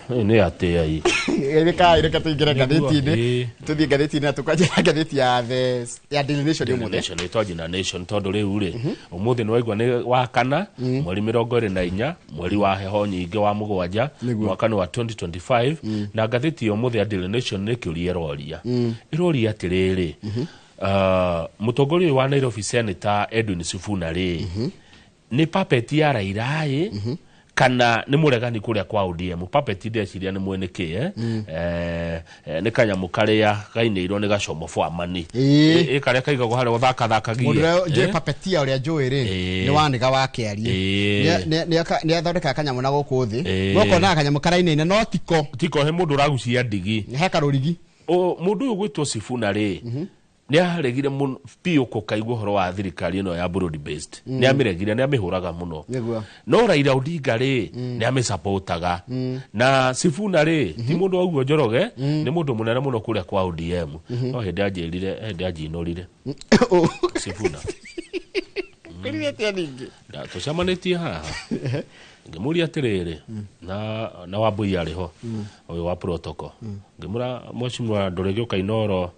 Ni ate ai. Reka tuingire ngathĩti-inĩ. Tuthiĩ ngathĩti-inĩ na tukanjĩra ngathĩti ya Daily Nation ũmũthĩ. Nation ĩtwaji na Nation tondu riu ri. Ũmũthĩ nĩ waigua nĩ wa kana mweri 24 mweri wa heho nyingĩ wa mũgwanja mwaka wa 2025 na ngathĩti ũmũthĩ ya Daily Nation nĩ kĩũria roria. Iroria atĩrĩrĩ. Mũtongoria wa Nairobi Senator Edwin Sifuna ri. Ni puppet ya Raila kana ni muregani kuria kwa ODM puppet ndeciria ni mweneke ni kanyamu karia gainirwo ni gacomo for mani karia kaigagwo haria thakathakagie mundu je puppet ya uria njui ri ni waniga wake arie ni athondeka kanyamu na guku thi goko na kanyamu karaine no tiko he mundu ragucia ndigi he karurigi mundu uyu gwitwo Sifuna ri ni aregire mun pio ko kaigwo horo wa thirikari no ya broad based ni amiregire ni amihuraga muno no Raila Odinga ri ni amisupportaga na Sifuna ri ti mundu ogwo Njoroge ni mundu munene muno kuria kwa ODM no hindi ajinurire Sifuna kwirite ningi da tucamanitie haha ngimuria atiriri na Wambui ariho uyu wa protocol ngimura mheshimiwa Ndorege Kainoro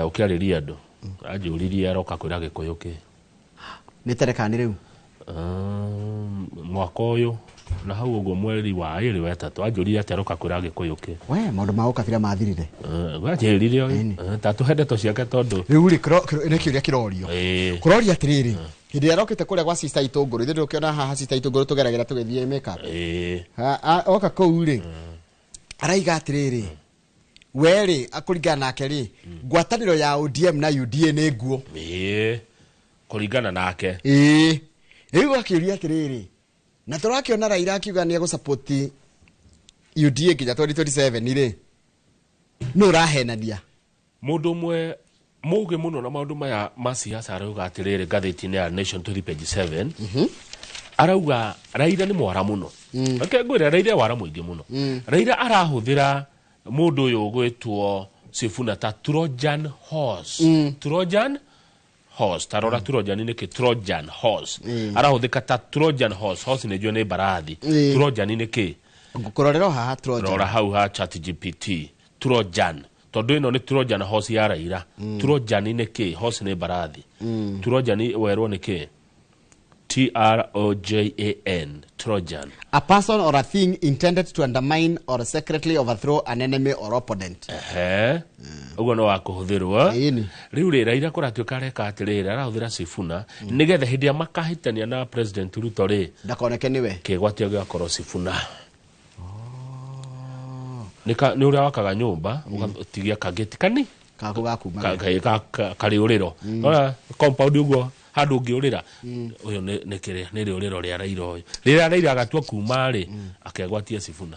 ukiariria andu ajuririe aroka kwira Gikuyu ki ni terekani riu mwaka uyu na hau uguo mweri wa 2 wa 3 ajuririe aroka kwira Gikuyu ki we maundu ma ukabira mathirire gwajiririe tatu hendeto ciake tondu riu ri ni kiuria kirorio kuroria atiriri hindi arokite kuria gwa sister Itunguru ithu ukiona haha sister Itunguru tugeragera tugithie makeup oka kou ri araiga atiriri weri akuringana nake ri ngwataniro ya ODM na UDA ni nguo kuringana nake riu akiuria atiriri na turakiona Raila akiuga ni gusupport UDA kinya 2027 ri no rahenania mundu mwe muge muno na maundu maya masiasa arauga atiriri ngathĩti-inĩ ya Nation to page 7 arauga Raila ni mwara muno akengwira Raila wara muingi muno Raila arahuthira mundu uyu gwitwo Sifuna ta Trojan horse Trojan horse tarora Trojan ni ki Trojan horse arahuthika ta Trojan horse ni jone barathi Trojan ni ki ngukurorero haha Trojan rora hau ha ChatGPT Trojan tondu ino ni Trojan horse ya Raila Trojan ni ki horse ni barathi Trojan ni werwo ni ki Trojan Trojan a person or a thing intended to undermine or secretly overthrow an enemy or opponent ugo no wakuhuthirwo riu ri Raila kuratuika reka atiriri arahuthira Sifuna nigetha hindi ya makahitania na President Ruto ri ndakoneke niwe kigwatio gakoro Sifuna ni uria wakaga nyumba ugatigia kageti kani kakugakuma kari uriro ora compound ugo handu ngiurira uyu ni kire ni riuriro ria Raila uyu rira Raila agatua kuma ri akegwatia Sifuna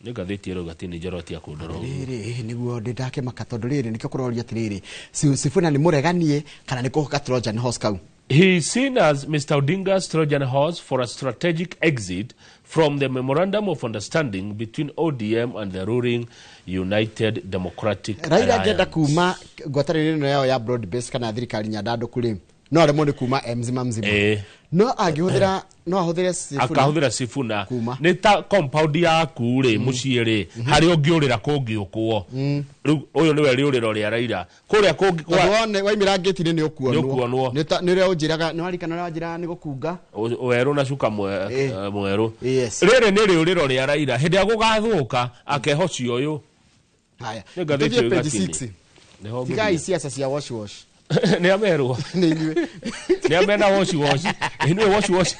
ni gatheti ro gatini njorotia kundoro riri niguo ndake makatondu riri nikyo kuroria atiriri Sifuna ni mureganie kana ni kuhuka Trojan horse kau. He is seen as Mr. Odinga's Trojan horse for a strategic exit from the memorandum of understanding between ODM and the ruling United Democratic Alliance. Raila agenda kuma ngwatanĩro ĩno yao ya broad base kana thirikari nyandandu kuri no aremwo ni kuma mzima no agihũthĩra no ahũthĩre Sifuna akahũthĩra Sifuna ni ta compound ya kure muciĩ ri hari ũngĩũrĩra kũngĩũkwo rĩu ũyũ nĩwe rĩũrĩro rĩa Raila kũrĩa kũngĩ waimĩra ngĩti-inĩ nĩ ũkuonwo nĩ rĩo ũnjĩraga nĩ warikana na njĩra nĩ gũkunga werũ na cuka mwerũ rĩrĩ nĩ rĩũrĩro rĩa Raila hĩndĩ ya gũgathũka akehocia ũyũ haya tũthiĩ page 6 tiga isiasa cia wash ni amerwo ni amena wash ni wash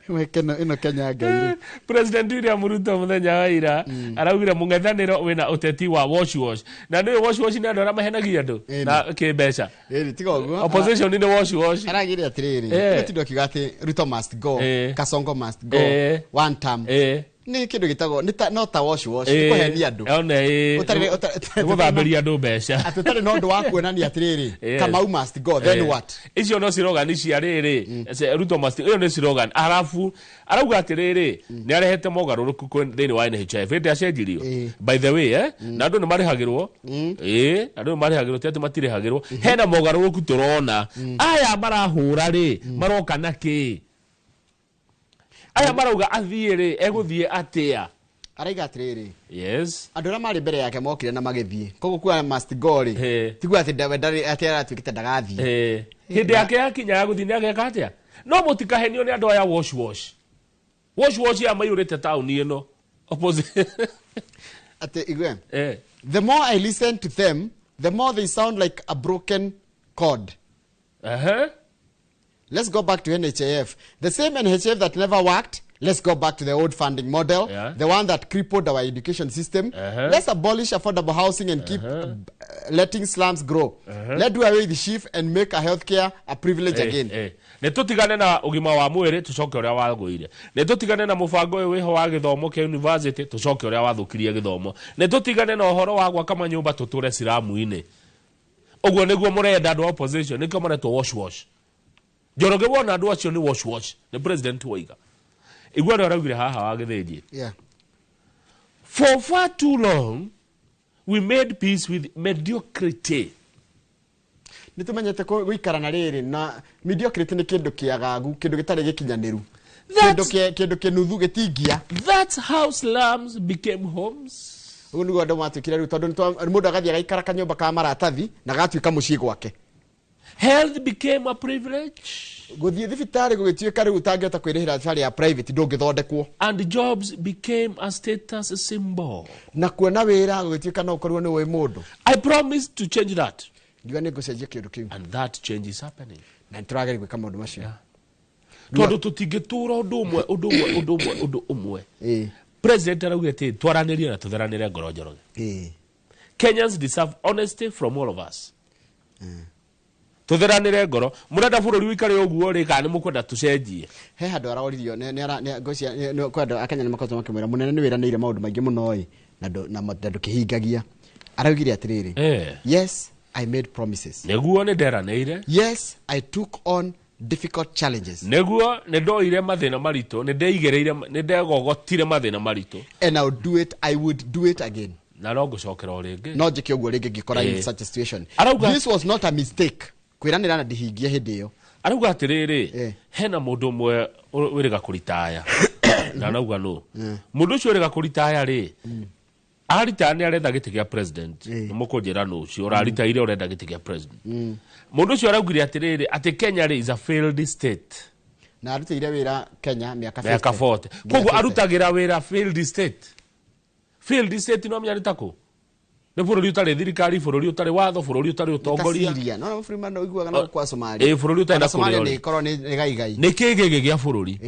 wekeno ino Kenya ngai President William Ruto muthenya wa ira araugire mung'ethaniro wina uteti wa wash na ni wash ni andu ara mahenagia andu na kimbeca tiga uguo opposition ni wash aragire atiriri tindo kigati Ruto must go Kasongo must go one term ni kindu gitago no ta wash ni kuhenia andu guthamberia andu mbeca atutari no ndu wa kuonania atiriri Kamau must go then what icio no slogan cia riri Ruto must iyo ni slogan arafu arauga atiriri ni arehete mogaruruku thini wa NHIF ndi acenjirio by the way na andu ni marihagirwo andu ni marihagirwo tete matirihagirwo hena mogaruruku turona aya marahura ri maroka naki aya marauga athiĩ egũthiĩ atia araiga atirĩrĩ yes andũ arĩa marĩ mbere yake mokire na magĩthiĩ koguo kuga must go rĩ tiguo atĩ ndarĩ atĩ aratuĩkĩte ndagathiĩ hĩndĩ yake yakinya ya gũthiĩ nĩageka atĩa no mũtikahenio nĩ andũ aya wash ya maiyũrĩte taũni ĩno opposite atĩ igwe the more I listen to them the more they sound like a broken cord. Let's go back to NHIF. The same NHIF that never worked. Let's go back to the old funding model, the one that crippled our education system. Let's abolish affordable housing and keep letting slums grow. Let's do away with the shift and make a healthcare a privilege again. Netutigane na ugima wa mwiri tucoke uria wagũire. Netutigane na mubango uyu wiho wa githomo kia university tucoke uria wathukirie githomo. Netutigane na uhoro wa gwaka manyumba tuture siramu-ini. Oguo niguo murenda andu opposition nikio maretwo wash. Njoroge wona andu acio ni wash. Ni president waiga. Igwa ndo araugire haha wa githĩnji. Yeah. For far too long we made peace with mediocrity. Nitumenyete guikara na riri na mediocrity ni kindu kiagagu kindu gitari gikinyaniru. Kindu kinuthu gitingia. That's how slums became homes. Uguo ndo matukire ru tondu mundu agathia agaikara kanyumba ka maratathi na gatuika mucii gwake. Health became a privilege. Guthie thibitari gugituika riu utangihota kwirihira thibitari ya private ndungithondekwo. And jobs became a status symbol. Na kuona wira gugituika no ukorwo ni we mundu. I promised to change that. Ndiga ni gucenjia kindu kiu. And that change is happening. Na turageri gwika maundu macio. Tondu tutingitura undu umwe. President araugite twaranirie na tutheranire ngoro njoroge. Kenyans deserve honesty from all of us. Tutheranire ngoro murenda bururi wikare uguo ri kana mukwenda tucenjie he handu aroririo ne ngocia kwenda akenya namakoto makimwira munene ni wiranire maundu maingi muno na ndukihingagia araugire atiriri yes I made promises neguo ni nderanire yes I took on difficult challenges neguo ni ndoire mathina marito ni ndeigereire ni ndegogotire mathina marito and I would do it again na no gucokera ringi no njike uguo ringi ngikora in such a situation this was not a mistake kwiranira na ndihingia hindi iyo arauga atiriri hena mundu mwe wiriga kuritaya na nauga no mundu ucio wiriga kuritaya ri arita ni arenda giti gia president mukunjira no ucio urarita ire urenda giti gia president mundu ucio araugire atiriri ati Kenya ri is a failed state na arutire wira Kenya miaka 40 koguo arutagira wira failed state no mya ritako ne bururi utari thirikari bururi utari watho bururi utari utongoria no Freeman uiguaga no kwa Somalia bururi utari na Somalia ni korwo ni gaigai ni kigege gia bururi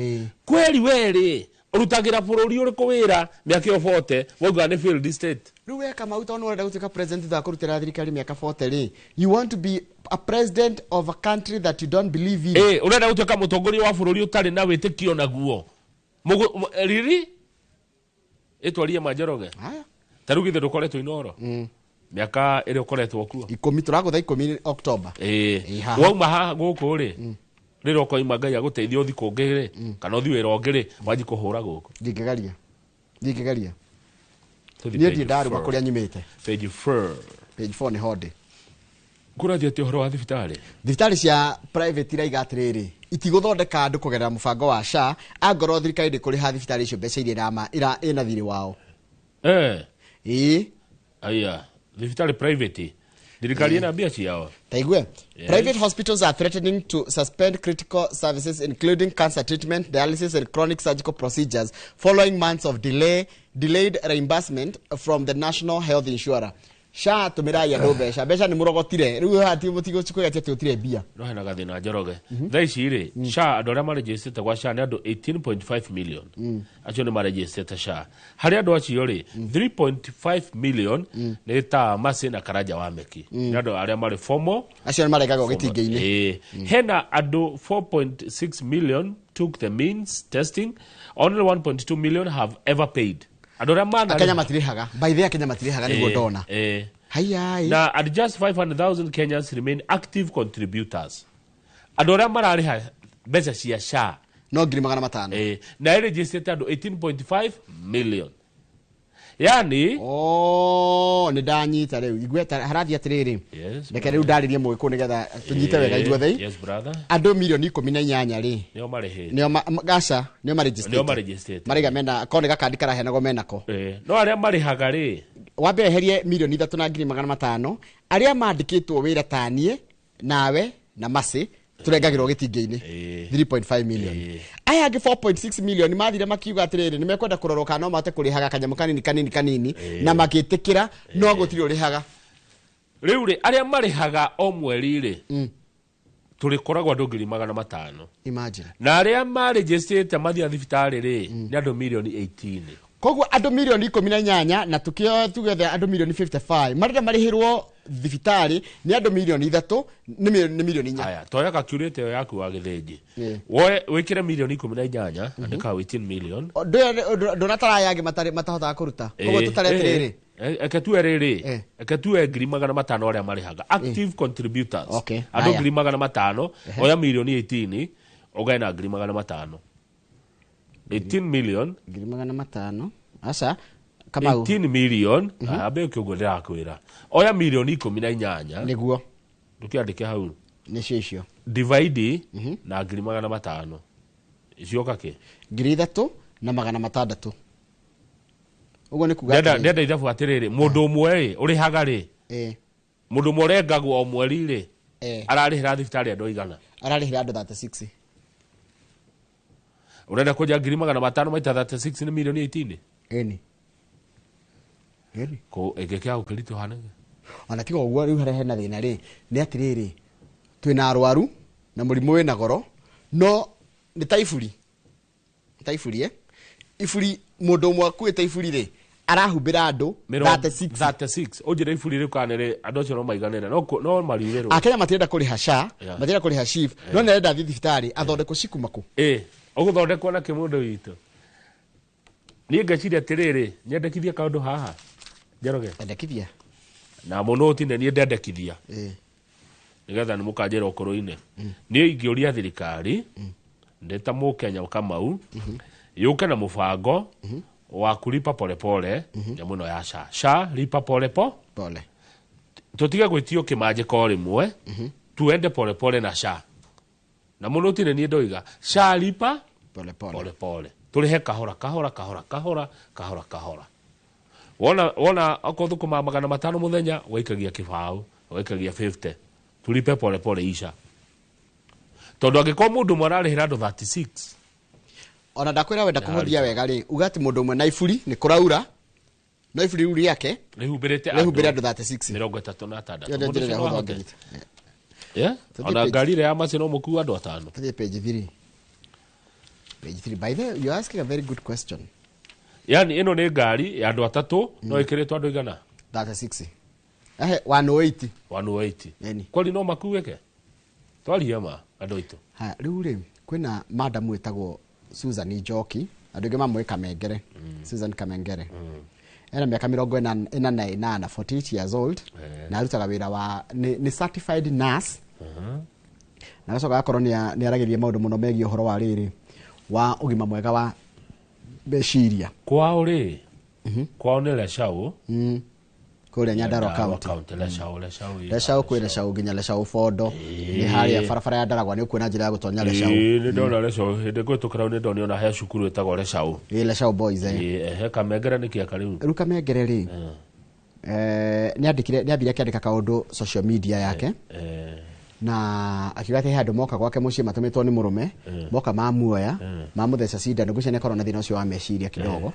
kweli weri urutagira bururi uri kuwira miaka 40 wauga ni failed state riu weka mauta no urenda gutuika president da kurutira thirikari miaka 40 ri you want to be a president of a country that you don't believe in urenda gutuika mutongoria wa bururi utari na witikio naguo riri etwaria Majoroge haya tarugithe ndukoretwo inoro miaka iri ukoretwo kuo 10 turagutha 10 October wauma haha guku ri riro ko imagai aguteithia uthi kungire kana uthi wira ongire waji kuhura guku ndingegaria ni ndi ndaru makuria nyimite page 4 ni hode kurathia ti horo wa thibitari cia private iraiga atiriri itiguthondeka andu kugerera mubango wa SHA angorwo thirikari ndikuriha thibitari icio mbeca iria ina thiri wao aya thibitari private thirikari ina mbia ciao taigwe private hospitals are threatening to suspend critical services including cancer treatment, dialysis and chronic surgical procedures following months of delayed reimbursement from the National Health Insurer. SHA tumira ya ndo mbeca ni murogotire riu hati mutigo chikoya tete utire bia no hena gathina Njoroge thaici ri SHA andu aria maregistrate kwa SHA ni andu 18.5 million acio ni maregistrate SHA hari andu acio ri 3.5 million ni ta masi na karaja wa meki ni andu aria mari formal acio ni maregaga gitingeini hena andu 4.6 million took the means testing only 1.2 million have ever paid adora mana Kenya matirihaga by the Kenya matirihaga ni godona hayai na at just 500,000 Kenyans remain active contributors adora marariha besa cia SHA no ngiri 500 na registered 18.5 million yani ni ndanyita riu igweta harathi atiriri yes reke riu ndaririe mugiku nigetha tunyite wega ithuothe yes brother andu milioni 18 ri nio marihite nio gaca nio maregistrate mariga mena kone gakandi karahenago menako no aria marihaga ri wambe eherie milioni 3,500 aria mandikitwo wira tanie nawe na masi turengagirwo gitingi-ini 3.5 million aya angi 4.6 million mathire makiuga atiriri ni mekwenda kuroroka no mate kurihaga kanyamu kanini na magitikira no gutiri urihaga riu ri aria marihaga o mweri ri turikoragwo andu 500,000 imagine na aria maregistrate mathia thibitari ri ni andu milioni 18 koguo andu milioni 18 na tukio tugethe andu milioni 55 marida marihirwo thibitari ni andu milioni 3 ni milioni 4 aya toya calculate yo yaku wa githenji woe wikire milioni 18 andika 18 million ndona tarayage matahota kuruta koguo tutaretiriri eke tu eriri eke tu 500,000 aria marihaga active contributors andu 500,000 oya milioni 18 ogaina 500,000 18 million 500,000 asa kama 18 million abe kyogo ndirakwira oya milioni 18 niguo ndukiandike hau nicio icio divide na 500,000 icio kake 3,600 ugo ni kuga ndenda ithabu atiriri mundu umwe urihaga ri mundu morengagwo o mweri ri ararihira thibitari andu igana ararihira andu 36 urenda kuja 500,000 maita 36 ni milioni 18 eni ko egekia ukirito hanege ona tigo uguo riu harehe na thina ri ni atiriri twina arwaru na murimu wina goro no ni taifuri ifuri mundu umwe akuite ifuri ri arahumbira andu 36 ujire ifuri ri kanere andu acio no maiganere no mariurero akenya matirenda kuriha sha matirenda kuriha shif no nenda thibitari athondeko cikumako uguthondekwo na kimundu witu ni ngaciria atiriri nyendekithia kaundu haha njeroge endekithia na muno utine ni ndendekithia nigetha ni mukanjira ukuru-ini ni ingiuria thirikari ndeta mukenya Kamau yuke na mubango wa kulipa polepole nyamu no ya sha lipa polepole tutige gwitio kimanjiko rimwe tuende polepole na sha na muno utine ni ndoiga sha lipa polepole turihe kahora wona akothukuma 500 muthenya waikagia kibau waikagia 50 tulipe polepole isha tondu angiko mundu mwararihira andu 36 ona ndakwira wenda kumuthia wega ri ugati mundu umwe na ifuri ni kuraura no ifuri uri yake rihubirite andu 36 36 ona ngari ya macino muku andu 5 page 3 by the way, you're asking a very good question. Yani ino ni ngari ya andu 3 no ikiritwo andu igana 36 180 yani kwali no makuweke twaria ma andu itu ha riu ri kwina madam wetagwo Susan Njoki andu ngi mamwe Kamengere Susan Kamengere ena miaka 48 48 years old na arutaga wira wa ni certified nurse na gacoka gakorwo ni arageria maundu muno megie uhoro wa riri wa ugima mwega wa beshiria kwao ri kwao ni Leshau kule Nyandarua county Leshau kwina Leshau nginya Leshau Fondo ni haria barabara ya Ndaragwa ni kuona njira ya gutonya Leshau ni ndona Leshau hindi gwitukira ni ndoni ona he cukuru etagwo Leshau Leshau boys he Kamengere ni kia kariu ru Kamengere ri ni ambire akiandika kaundu social media yake na akigate handu moka gwake mucie matumitwo ni murume moka mamuoya mamutheca cindano gucene korwo na thina ucio wa meciria kidogo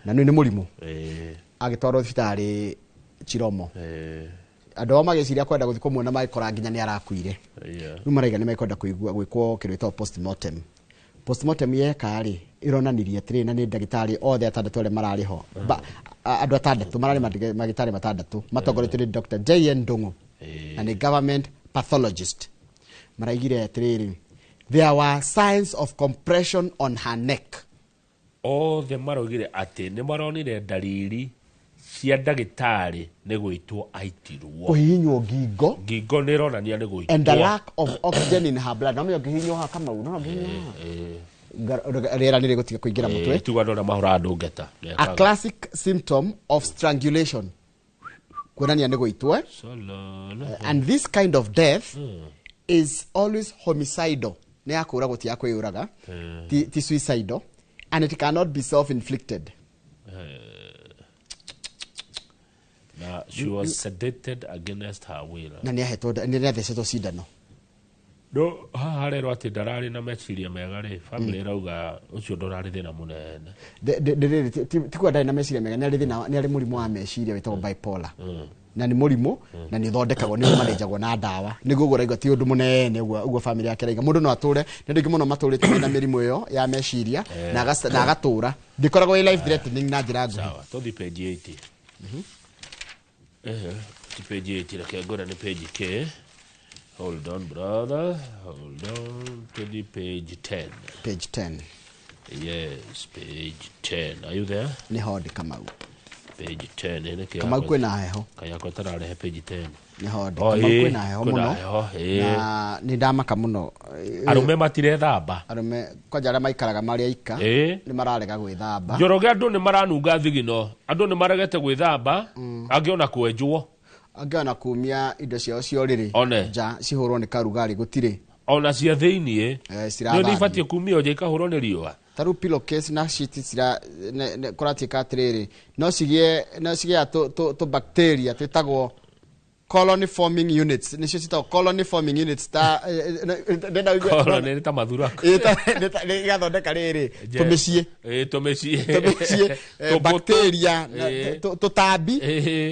na ni murimu agitwarwo thibitari Chiromo andu magiciria kwenda guthi kumuona maikora nginya ni arakuire riu maraiga ni maikwenda kuigua gwikwo kirwitwo postmortem yeka ri ironanirie atiri na ni ndagitari othe atandatu ale marari ho andu atandatu marari magitari matandatu matongoretio ni Dr. J.N. Ndungu na ni government pathologist maraigire atiriri there were signs of compression on her neck othe marogire ati ni maronire dalili cia ndagitari ni gwitwo aitirwo kuhinywo ngingo ni ronania ni gwitwo and the lack of oxygen in her blood no me ngihinywo ha kama no ngihinywo rĩera nĩ rĩgũtiga kũingĩra mũtwe. Tuga ndona mahora andũ ngeta. A classic symptom of strangulation. Kuonania nĩ gũitwo. And this kind of death is always homicidal. Nĩ ya kũũragwo ti ya kwĩyũraga. Ti suicidal. And it cannot be self-inflicted. She was sedated against her will. Na nĩ athecetwo cindano. No, harero ati ndarari na meciria mega ri family rauga ucio ndorari thina munene. Tikwa ndari na meciria mega nĩ arĩ mũrimũ wa meciria wĩtagwo bipolar. Na nĩ mũrimũ na nĩ thondekagwo nĩ manejagwo na ndawa. Nĩguo ũraiga ti ũndũ mũnene ũguo family yake raiga. Mũndũ no atũre nĩ ndĩngĩ mũno matũrĩte na mĩrimũ ĩyo ya meciria na agatũra. Ndĩkoragwo ĩ life threatening na njĩra nguhĩ. Sawa, tothi page 80. Page 80 reke ngora ni page K. Hold on, brother. Hold on to the page 10. Page 10. Yes, page 10. Are you there? Ni hodi Kamau. Page 10. Kamau kwĩna heho. Kayako tararehe page 10. Ni hodi. Kamau kwĩna heho mũno. Na ni ndamaka mũno. Arume matire thamba. Arume kwanja arĩa maikaraga marĩ aika. Ni mararega gwĩthamba. Njoroge andũ nĩ maranunga thigino. Andũ nĩ maregete gwĩthamba. Angĩona kwenjwo. Angĩona kumia indo ciao ciorĩrĩ nja cihũrwo nĩ karugari gũtirĩ ona cia thĩinĩ nĩ ibatie kumia nja ikahũrwo nĩ riũa taru pillowcase na sheet cira kũratuĩka atĩrĩrĩ no cigĩa tũ bacteria twĩtagwo colony forming units nicio citagwo colony forming units ta colony ta mathurako nĩ gathondeka rĩrĩ tũmĩciĩ bacteria tũtambi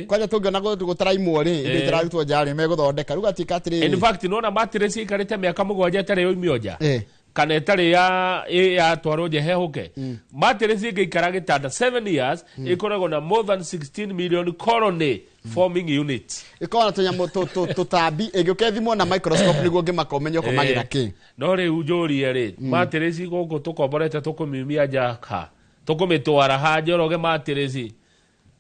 kwanja tũngĩona gũtaraimwo rĩ indo itararutwo nja rĩ megũthondeka rĩu gatuĩka atĩrĩrĩ in fact nona mattress ikarĩte mĩaka 7 ĩtarĩ yoimio nja kana ĩtarĩ ya twarwo nje hehuke mattress ĩngĩikara gĩtanda 7 years ĩkoragwo na more than 16 million colony forming units. Iko na tunyamo tũtambi ĩngĩũkethimwo na microscope nĩguo ngĩmaka ũmenye ũkomagira kĩ. No rĩu njũrie rĩ mattress gũkũ tũkomborete tũkũmiumia njaka tũkũmĩtwara hanjoroge mattress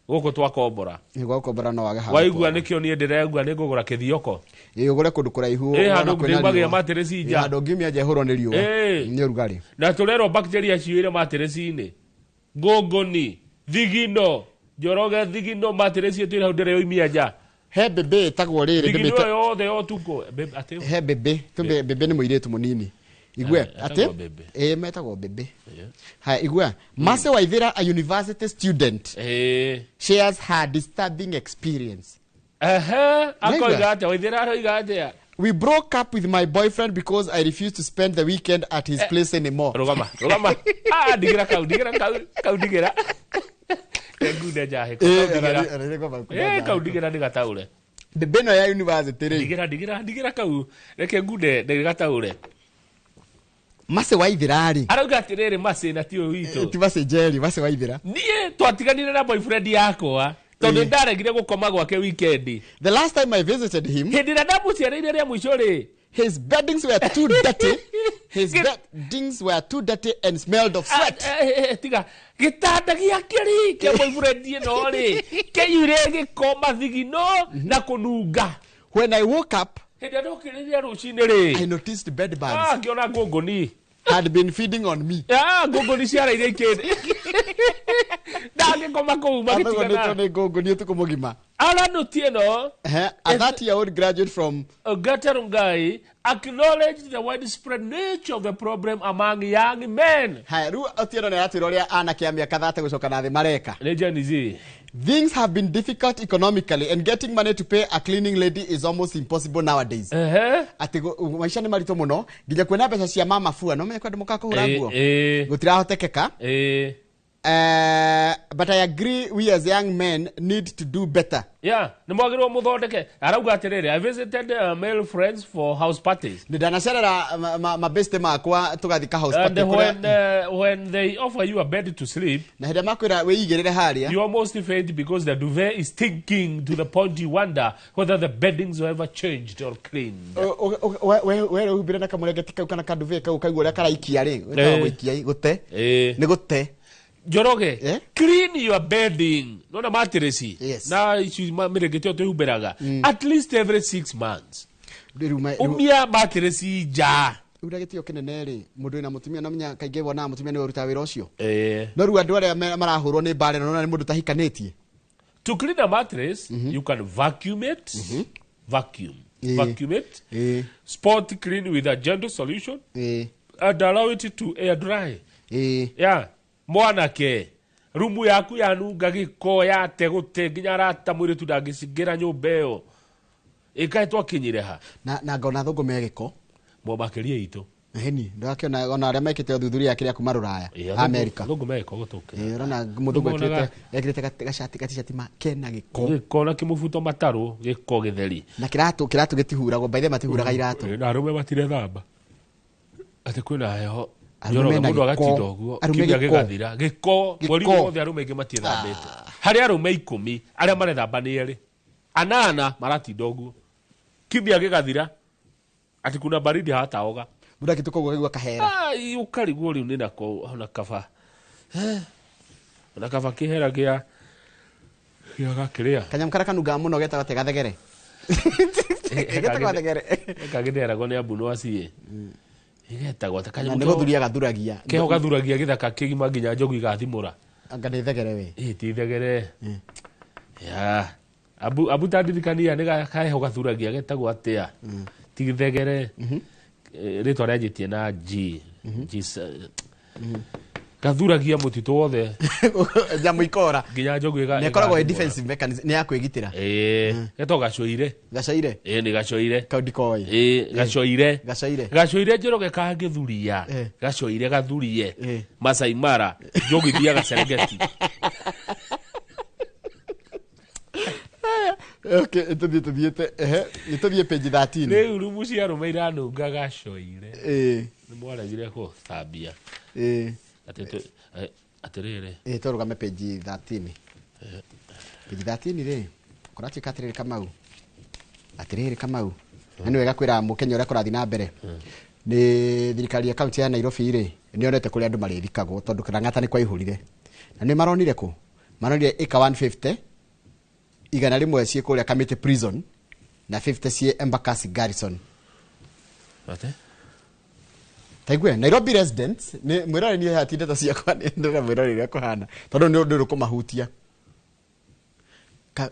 gũkũ twakombora. Nĩguo ũkombora no wage haha. Waigua nĩkĩo niĩ ndĩraigua nĩ ngũgũra kĩthioko. Ũgũre kũndũ kũraihu handũ ngĩmagia mattress nja. Handũ ngĩmia nja hũrwo nĩ riũa. Nĩ ũrugarĩ. Na tũrerwo bacteria ciũire mattress-inĩ. Ngũngũni, thigino, njoroge thigino mattress twĩra hau ndĩrĩ yoimia nja. He bebe tagwo rĩrĩ ndĩmĩte yothe yotuko ate he bebe tumbe bebe nĩ mũirĩtu mũnini igwe ate metagwo bebe ha igwe Mase Waithera, a university student shares her disturbing experience akoiga ate Waithera aroiga ate we broke up with my boyfriend because I refused to spend the weekend at his place anymore. Rogama digira digira Ngude jahe kaudigira ndigataure bebe no ya university ri digira kau reke ngude ndigataure Mase Waithera ri arauga atiriri Mase na tio wito ti Mase Jerry Mase Waithera nie twatiganire na boyfriend yakwa tondu ndaregire gukoma gwake weekend. The last time I visited him hindira ndamuciarĩire rĩa mũico ri his beddings were too dirty. His beddings were too dirty and smelled of sweat. Tiga gitanda giakiri ke boyfriend ino ri ke yure gikoma thigino na kununga. When I woke up, I noticed bed bugs had been feeding on me. A 30-year-old graduate from Gatarungai acknowledged the widespread nature of the problem among young men. Things have been difficult economically, and getting money to pay a cleaning lady is almost impossible nowadays. Maisha ni marito muno, ngija kwena pesa cia mama fua no mekwenda mukakuhura nguo gutirahotekeka. But I agree we as young men need to do better. Yeah, nimwagirwo muthondeke. Arauga atiriri, I visited male friends for house parties. Ndanacerera mabeste makwa tugathika house party. And when they offer you a bed to sleep, na hĩndĩ makwĩra wĩigĩrĩre haria, you almost faint because the duvet is stinking to the point you wonder whether the beddings were ever changed or cleaned. Wewe uhubira na kamũrengeti kau kana kaduvet kau kaigua ũrĩa karaikia rĩ, wetagwo gũikia gũte. Nĩ gũte. Joroge, clean your bedding. Nona mattress. Yes. Na mirengeti oto huberaga. At least every 6 months. Umia mattress ja. uragitio kinene ri mundu na mutumia no menya kainge wona mutumia ni uruta wira ucio no ru andu aria marahurwo ni bare no ni mundu tahikanitie. To clean a mattress, you can vacuum it. Vacuum it. Spot clean with a gentle solution. And allow it to air dry. Yeah. Mwanake. Rumu yaku yanunga giko yate gute nginya arata mwiri tu ndangicigira nyumba iyo. Ikaitwa kinyireha. Na ngona thunguma giko. Mwabakiria itu. Heni ndakiona ona aria mekite uthuthuria akiria kuma Ruraya America. Thunguma giko gutuke. Rona muthungu ekirite gashati ma kena giko. Giko na kimubuto mataru giko githeri. Na kiratu gitihuragwo by the matihuraga iratu. Na arume matire thamba. Ati kwina heho. Joro mundu agatindo guo kibia gigathira giko mweri wothe arume ingi matithambite. Hari arume 10 aria marethamba ni eri. Anana maratindo guo kibia gigathira ati kuna baridi hataoga. Muda kituko gwa kahera. Ai ukari guo riu nina ko ona kaba. Ona kaba kihera gia gakiria. Kanyamkara kanuga muno geta gathegere. Geta gathegere. Kagidera gone abuno acie. Igeta gwata kanyamu. Nego thuria gathuragia. Keho gathuragia githaka kigima nginya njogu igathimura. Anga ni thegere we. Ti thegere. Ya. Abu tadirikania ni kaeho gathuragia getagwo atia. Ti thegere. Rito rejitie na G. Gathuragia mutitu wothe. Jamu ikora. Nginya njogu iga. Ne koragwo defensive mechanism ni yakwigitira. Geto gacoire. Gacoire. Ni gacoire. Kaudikoi. Gacoire. Gacoire. Gacoire njoroge kangithuria. Gacoire gathurie. Masai Mara. Njogu ithia gacerengeti. Okay, ituthie page 13. Ni urumu cia rume iranunga gacoire. Ni mwaragire ko thambia. Atirire. Torugame page 13. Page 13 ri. Korati katirire Kamau. Atirire Kamau. Nani wega kwira mukenya uria kurathi na mbere. Ni thirikari ya county ya Nairobi ri. Ni onete kuri andu marithikagwo tondu Karang'ata ni kwa ihurire. Na ni maronire ku. Maronire eka 150. Igana rimwe cie kuria Kamiti prison na 50 cie Embakasi garrison. Ate? Taigwe Nairobi residents ni mwirore ni hatinde ta cia kwa ndio mwirore ria kuhana. Tondu ni undu rukumahutia.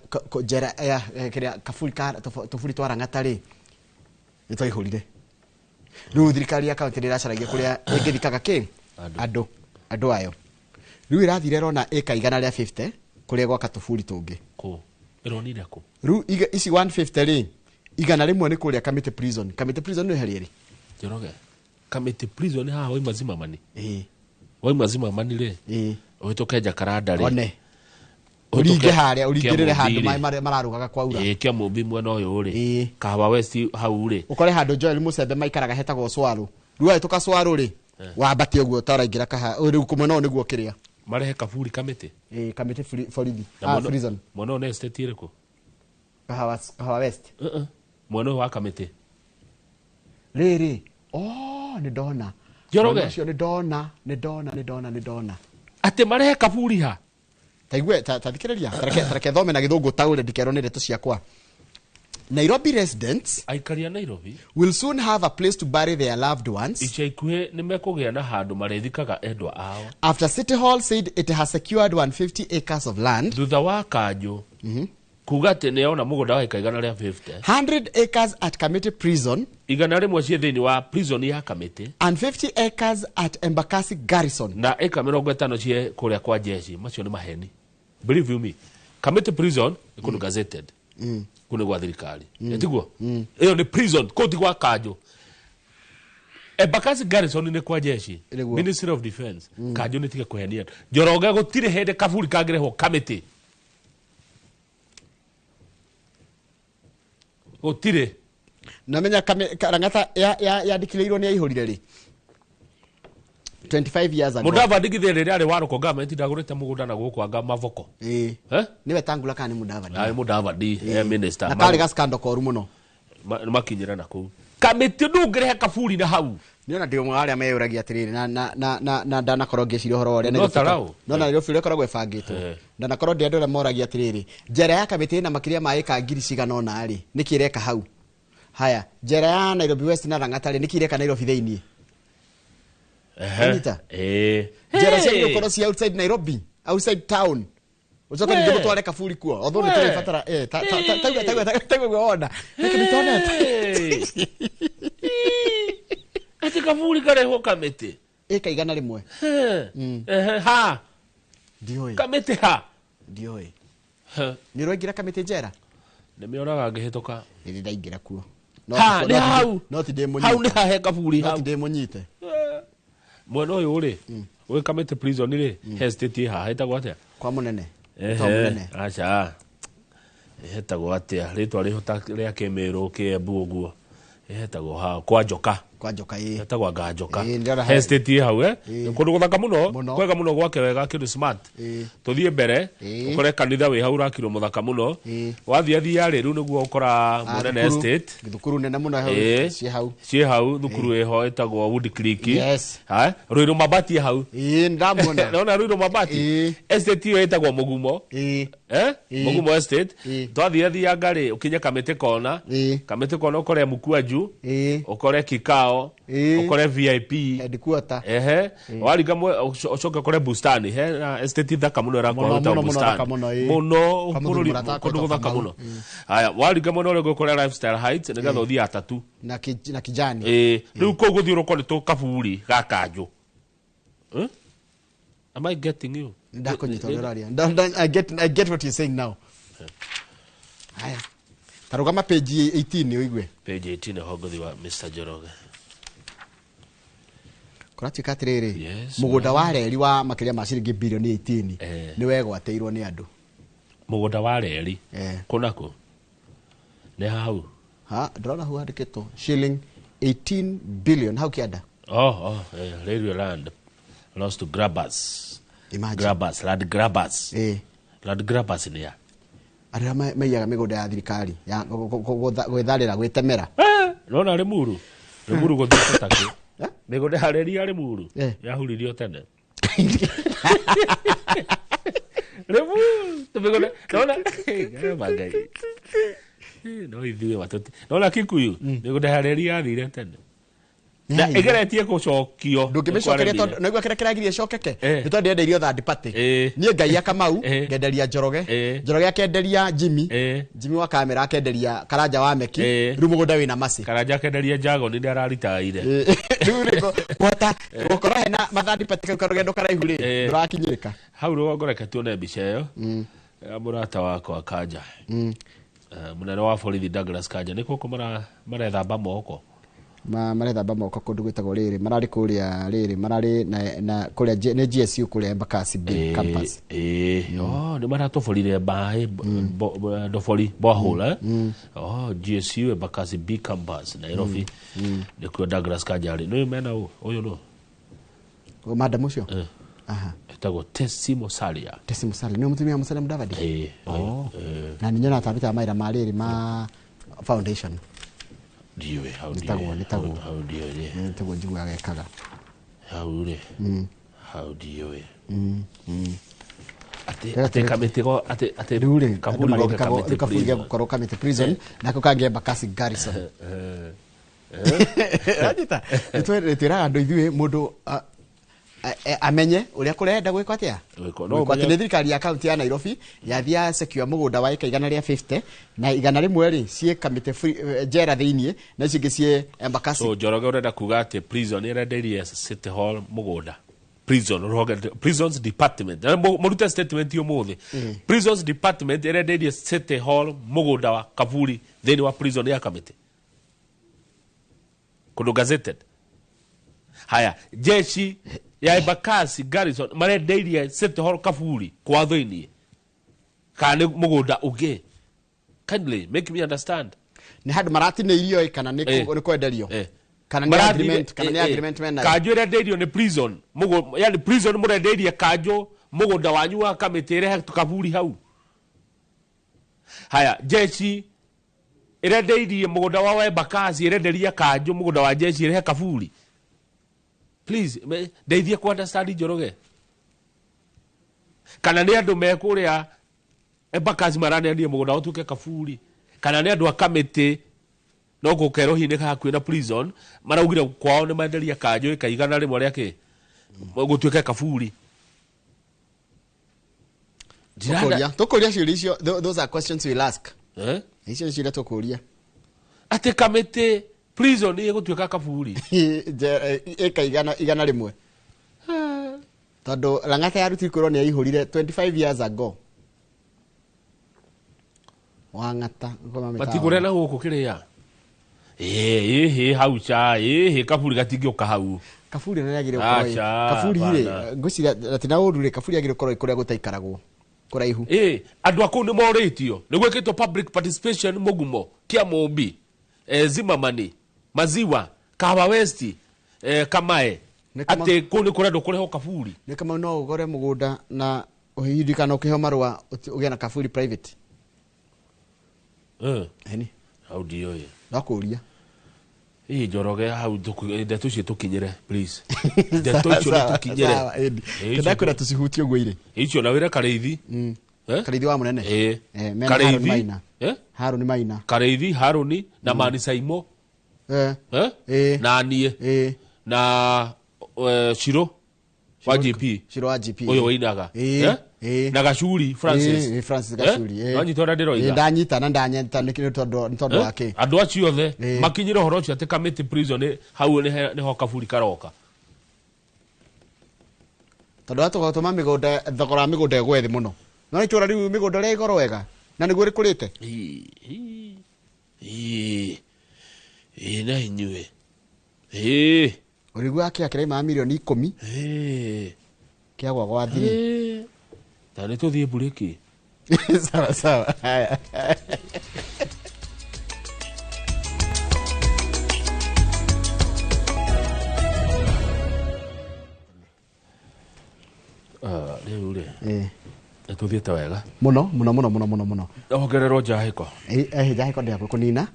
Ko jera ya kiria kafuri ka tofuri twara ngatari. Nito ihurire. Riu thirikari ya county iracaragia kuria ingithikaga ki andu ayo. Riu irathire rona eka igana ria 50 kuria gwa katofuri tungi. Ko ironire ko. Riu isi 150 ri igana rimwe ni kuria Kamiti prison. Kamiti prison ni heri ri. Joroge. Kamiti prison ha wai mazima mani. Wai mazima mani ri. Witoke Jakaranda ri. One. Uringe haria uringirire handu mai mararugaga kwa ura. Kia mumbi mwena uyu ri. Kahawa West hau ri. Ukore handu Joel Musembe maikaraga hetagwo Swaru. Riu ai tuka Swaru ri. Wambatie guo taraingira kaha. Riu kumwena niguo kiria. Marehe kaburi Kamiti. Kamiti Foridi. Prison. Mwana ne state iriko. Kahawa West. Mwana wa Kamiti. Riri. Ni dona. Joroge. Ni dona. Ate marehe kaburi ha. Taigwe tathikiriria. Tareke thome na githungu taure ndikero ni ndeto ciakwa. Nairobi residents aikaria Nairobi will soon have a place to bury their loved ones. Ichaikuhe nimekugia na handu marethikaga endwa ao. After City Hall said it has secured 150 acres of land. Thutha wa kanjo. Kugate ne ona mugunda wa ikaigana ria 50. 100 acres at Kamiti prison. Igana rimwe cie thiini wa prison ya Kamiti. And 50 acres at Embakasi garrison. Na eka 50 cie kuria kwa jeshi. Macio ni maheni. Believe you me. Kamiti prison iko gazetted. Kuna gwa thirikari. Etiguo. Iyo ni prison koti gwa kanjo. Embakasi garrison ni kwa jeshi. Ministry of Defense. Kanjo ni tika kuhenia. Joroge gutire hede kaburi kagireho Kamiti. Gutire. Namenya Karang'ata ya dikileirwo ni aihurire ri. 25 years ago. Mudava digithire ri ari waruko government ndagurite mugunda na guku anga mavoko. Niwe tangula kana Mudava. Ai Mudava di minister. Na kale gaskando koru muno. Makinyira na ku. Kamiti ndungire kaburi na hau. Niona ndio mwari ameyuragia atiriri na ndana koroge ciri horo ore no tarau. No na ryo fire koragwe bangitwo. Ndana koro ndio moragia atiriri. Njera ya Kamiti na makiria ma eka ngiri cigana ona ari. Nikireka hau. haya njera ya Nairobi West na Rangatari nikireka Nairobi theini Anita njera cia gukoro cia outside Nairobi outside town ucoka ninge mutware kaburi kuo although ni tuli fatara taiga ona nikimitona ati kaburi kare ho kamete kaigana rimwe ha ndioi kamete ha ndioi ni roingira kamete njera nimionaga ngihituka ni ndaingira kuo ha ni hau no ti demunyite hau ni hahe kaburi hau ti demunyite mwana uyu ri we kamete prison ri hesitate ha hetagwo atia kwa munene munene acha hetagwo atia ritwa rihota ria Kimiru Kiambu uguo hetagwo ha kwa njoka hetagwo njoka hesitate hau kundu guthaka muno kwega muno gwake wega kindu smart tuthie mbere ukore kanitha wi hau rakiro muthaka muno wathia riu niguo ukora munene estate thukuru nene muno hau cie hau thukuru eho etagwo Wood Creek ha Ruiru Mabati hau ndamona naona Ruiru Mabati estate yo etagwo Mugumo Mugumo estate twathia ngari ukinye Kamete Kona ukore Mukuaju ukore Kikao ukore VIP headquarter wariga ucoke kore Bustani estate thaka muno era kwa Bustani muno kundu thaka muno haya wariga muno ule gukore Lifestyle Heights nigatho thia atatu na kijani riu ko guthiuruko ni to kaburi gakanju am I getting you ndakonyitoraria I get what you're saying now haya tarugama page 18 uigwe page 18 hogothi wa Mr. Joroge kuratuika atiriri mugunda wa reri wa makiria ma ciringi bilioni 18 ni wegwateirwo ni andu mugunda wa reri kunako ne hau ndona hu handikitwo shilling 18 billion hau kianda railway land lost to grabbers land grabbers ni ya aria maiyaga migunda ya thirikari ya gwetharira gwetemera nona Limuru guthitaki migunda ya reri ya Limuru yahuririo tene Limuru nona magai no ithuĩ watuti nona Kikuyu migunda ya reri yathire tene na igeretie gucokio ndungimecokeria tondu naigua kira kiragirie cokeke ni tondu ndenderio third party nie ngai akamau ngenderia Njoroge akenderia Jimmy wa kamera akenderia Karanja wa Meki riu mugunda wina masi Karanja akenderia Jago ni ndararitaire riu riko kwata gukora hena mathandi party karugendo karaihu ri ndurakinyirika hau rugoreke tuone mbica iyo murata wakwa Kanja munene wa borithi Douglas Kanja niko marethamba moko marethamba moko kundu gwitagwo riri marari kuria riri marari na kuria ne GSU kuria Embakasi B campus ni maratoforire bae dofori bohole GSU Embakasi B campus Nairobi nikuo Douglas Kanja no mena uyu no o madam ucio etagwo Tesimo Salia ni mutumia Musalia Mudavadi na ninyona atabita maira mariri ma foundation diwe how njigua gekaga how diwe ate kametego ate rure kaburi gukoro kamete prison nako kange Embakasi garrison radita twira andu ithuĩ mundu amenye uria kurenda gwikwa atia no ni thirikari ya county ya Nairobi yathia secure mugunda wa igana ria 50 na igana rimwe ri cie kamite jera thiini na cingi cie Embakasi so Njoroge urenda kuga ati prison irenderia City Hall mugunda prisons department muruta statement yo muthi prisons department irenderia City Hall mugunda wa kaburi thini wa prison ya kamite kundu gazetted haya jeshi ya Embakasi garrison marendeirie City Hall kaburi kwa thini kana mugunda uge kindly make me understand ni handu maratineirio kana ni kwenderio kana ni agreement mena kanjo renderio ni prison yani prison murendeirie kanjo mugunda wanyu wa kamitire kaburi hau haya jeshi irendeirie mugunda wa Embakasi irenderia kanjo mugunda wa jeshi irehe kaburi please ndeithie ku understand Njoroge kana ni andu mekuria Embakasi marane andie mugunda utuke kaburi kana ni andu akamite no gukero hine ka kwina prison maraugire kwao ni maenderia kanjo ikaigana rimwe riake gutweka kaburi. Tokoria ciuria those are questions we'll ask. Icio ciuria tokoria. Ate kamete prison ni gutweka kaburi. Igana rimwe. Tondu Lang'ata yaruti korwo ni yaihurire 25 years ago. Wang'ata batigure na guku kiria hau cha kaburi gatingioka hau kaburi na yagire korwo kaburi ire ngusira ati na urure kaburi yagire korwo kuria gutaikaragwo kuraihu andu aku ni moritio ni gwekitwo public participation mugumo kia Mombi Zimamani Maziwa Kawa West Kamae ate kuni kurendo kureho kaburi ni kama no ugore mugunda na uhindikana ukiho marwa ugiana kaburi private eni how do you nakuria Njoroge hau ndeto cio tukinyire please ndeto cio tukinyire kada kura tucihutio gweire icio na wira Kareithi Kareithi wa munene Kareithi Haruni Maina Kareithi Haruni na Mani Saimo na nie na Shiro wa GP oyo wainaga na Gacuri Francis Gacuri wanyitora ndiroiga ndanyita na ndanyenta nikire tondu wake andu acio othe makinyire horo cio ati committee prison hau ni ho kaburi karoka tondu atugotuma migunda thogora migunda egwethi muno no itura riu migunda ri igoro wega na niguo rikurite na inyue urigwa akia kirema milioni 10 kiagwa gwa thiri tani tuthie bureki sawa sawa haya leure tuthiete wega muno ongererwo njahiko njahiko ndia kunina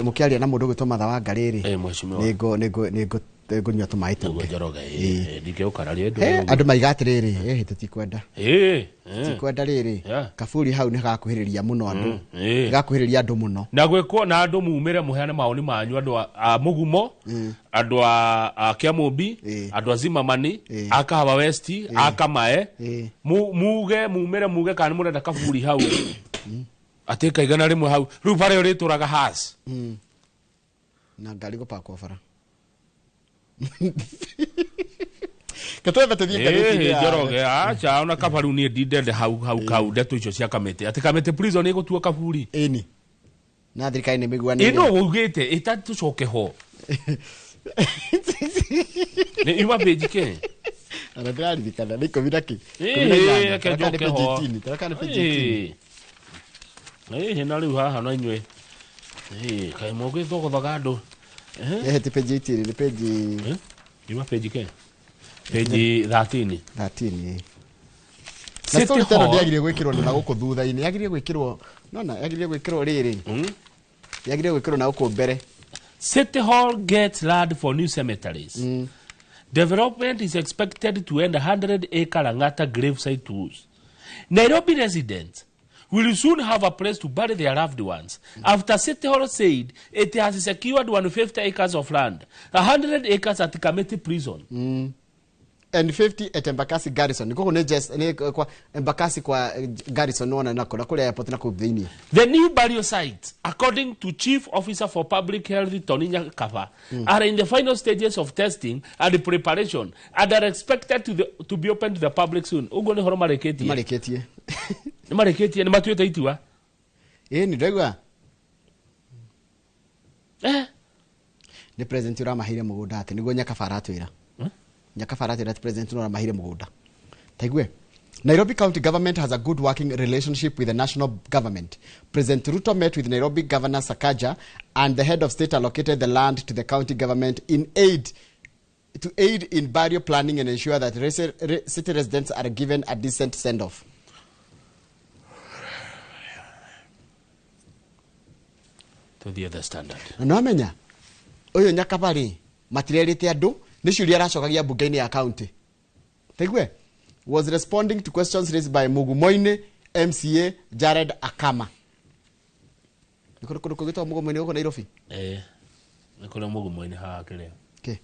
mukiaria na mundu gwitwo Matha wa Ngariri nego gunywa tumai tungi Njoroge ndike ukararie andu maiga atiriri tutikwenda tikwenda riri kaburi hau ni gakuhiriria muno andu gakuhiriria andu muno na gwekwo na andu mumire muheane maoni manyu andu a mugumo andu a kia Mombi andu a Zimamani a Kawa West a Kamae mumire muge kana murenda kaburi hau atika igana rimwe hau riu bare rituraga has na ngari gupakwo bara katweba tuthie kaniti Njoroge acha ona kabaru ni ndinde hau ndeto icio cia kamete ati kamete prison ni gutua kaburi eni na thirikari ni miguani no ugite itatucoke ho ni ima page ke ana ndari dikana ni kovidaki ke ho tarakana page hena riu haha no inywe kai moge thogothaga andu ti page 18 ni page ima page ke page 13 City Hall yagire gwikirwo na guku thutha-ini yagire gwikirwo nona yagire gwikirwo riri yagire gwikirwo na guku mbere City Hall gets land for new cemeteries. Development is expected to end 100-acre Lang'ata gravesite tours. Nairobi residents will soon have a place to bury their loved ones after City Hall said it has secured 150 acres of land, 100 acres at Kamiti prison. And 50 at Embakasi Garrison. Niko ne just ne kwa Embakasi kwa Garrison wana nako na kule airport nako dhini. The new burial sites, according to Chief Officer for Public Health Toninya Kava, are in the final stages of testing and preparation and are expected to be open to the public soon. Ugo ne horo mareketi. Mareketi. Ni mareketi ni matueta itiwa. Ni ndegwa. Ni president ura mahire mugunda ati nigo nyaka faratu ira. Nyakafarati that president no mahire mugunda taigwe Nairobi County government has a good working relationship with the national government. President Ruto met with Nairobi Governor Sakaja and the head of state allocated the land to the county government in aid in burial planning and ensure that city residents are given a decent send-off. To the other standard. No amenya oyo nyakabari matirerite andu ni ciuria aracokagia bunge-ini ya county taigwe was responding to questions raised by Mugumoine MCA Jared Akama. Niko kugitwa mugumo-ini uko Nairobi. Niko mugumo-ini haha kiria. Ke.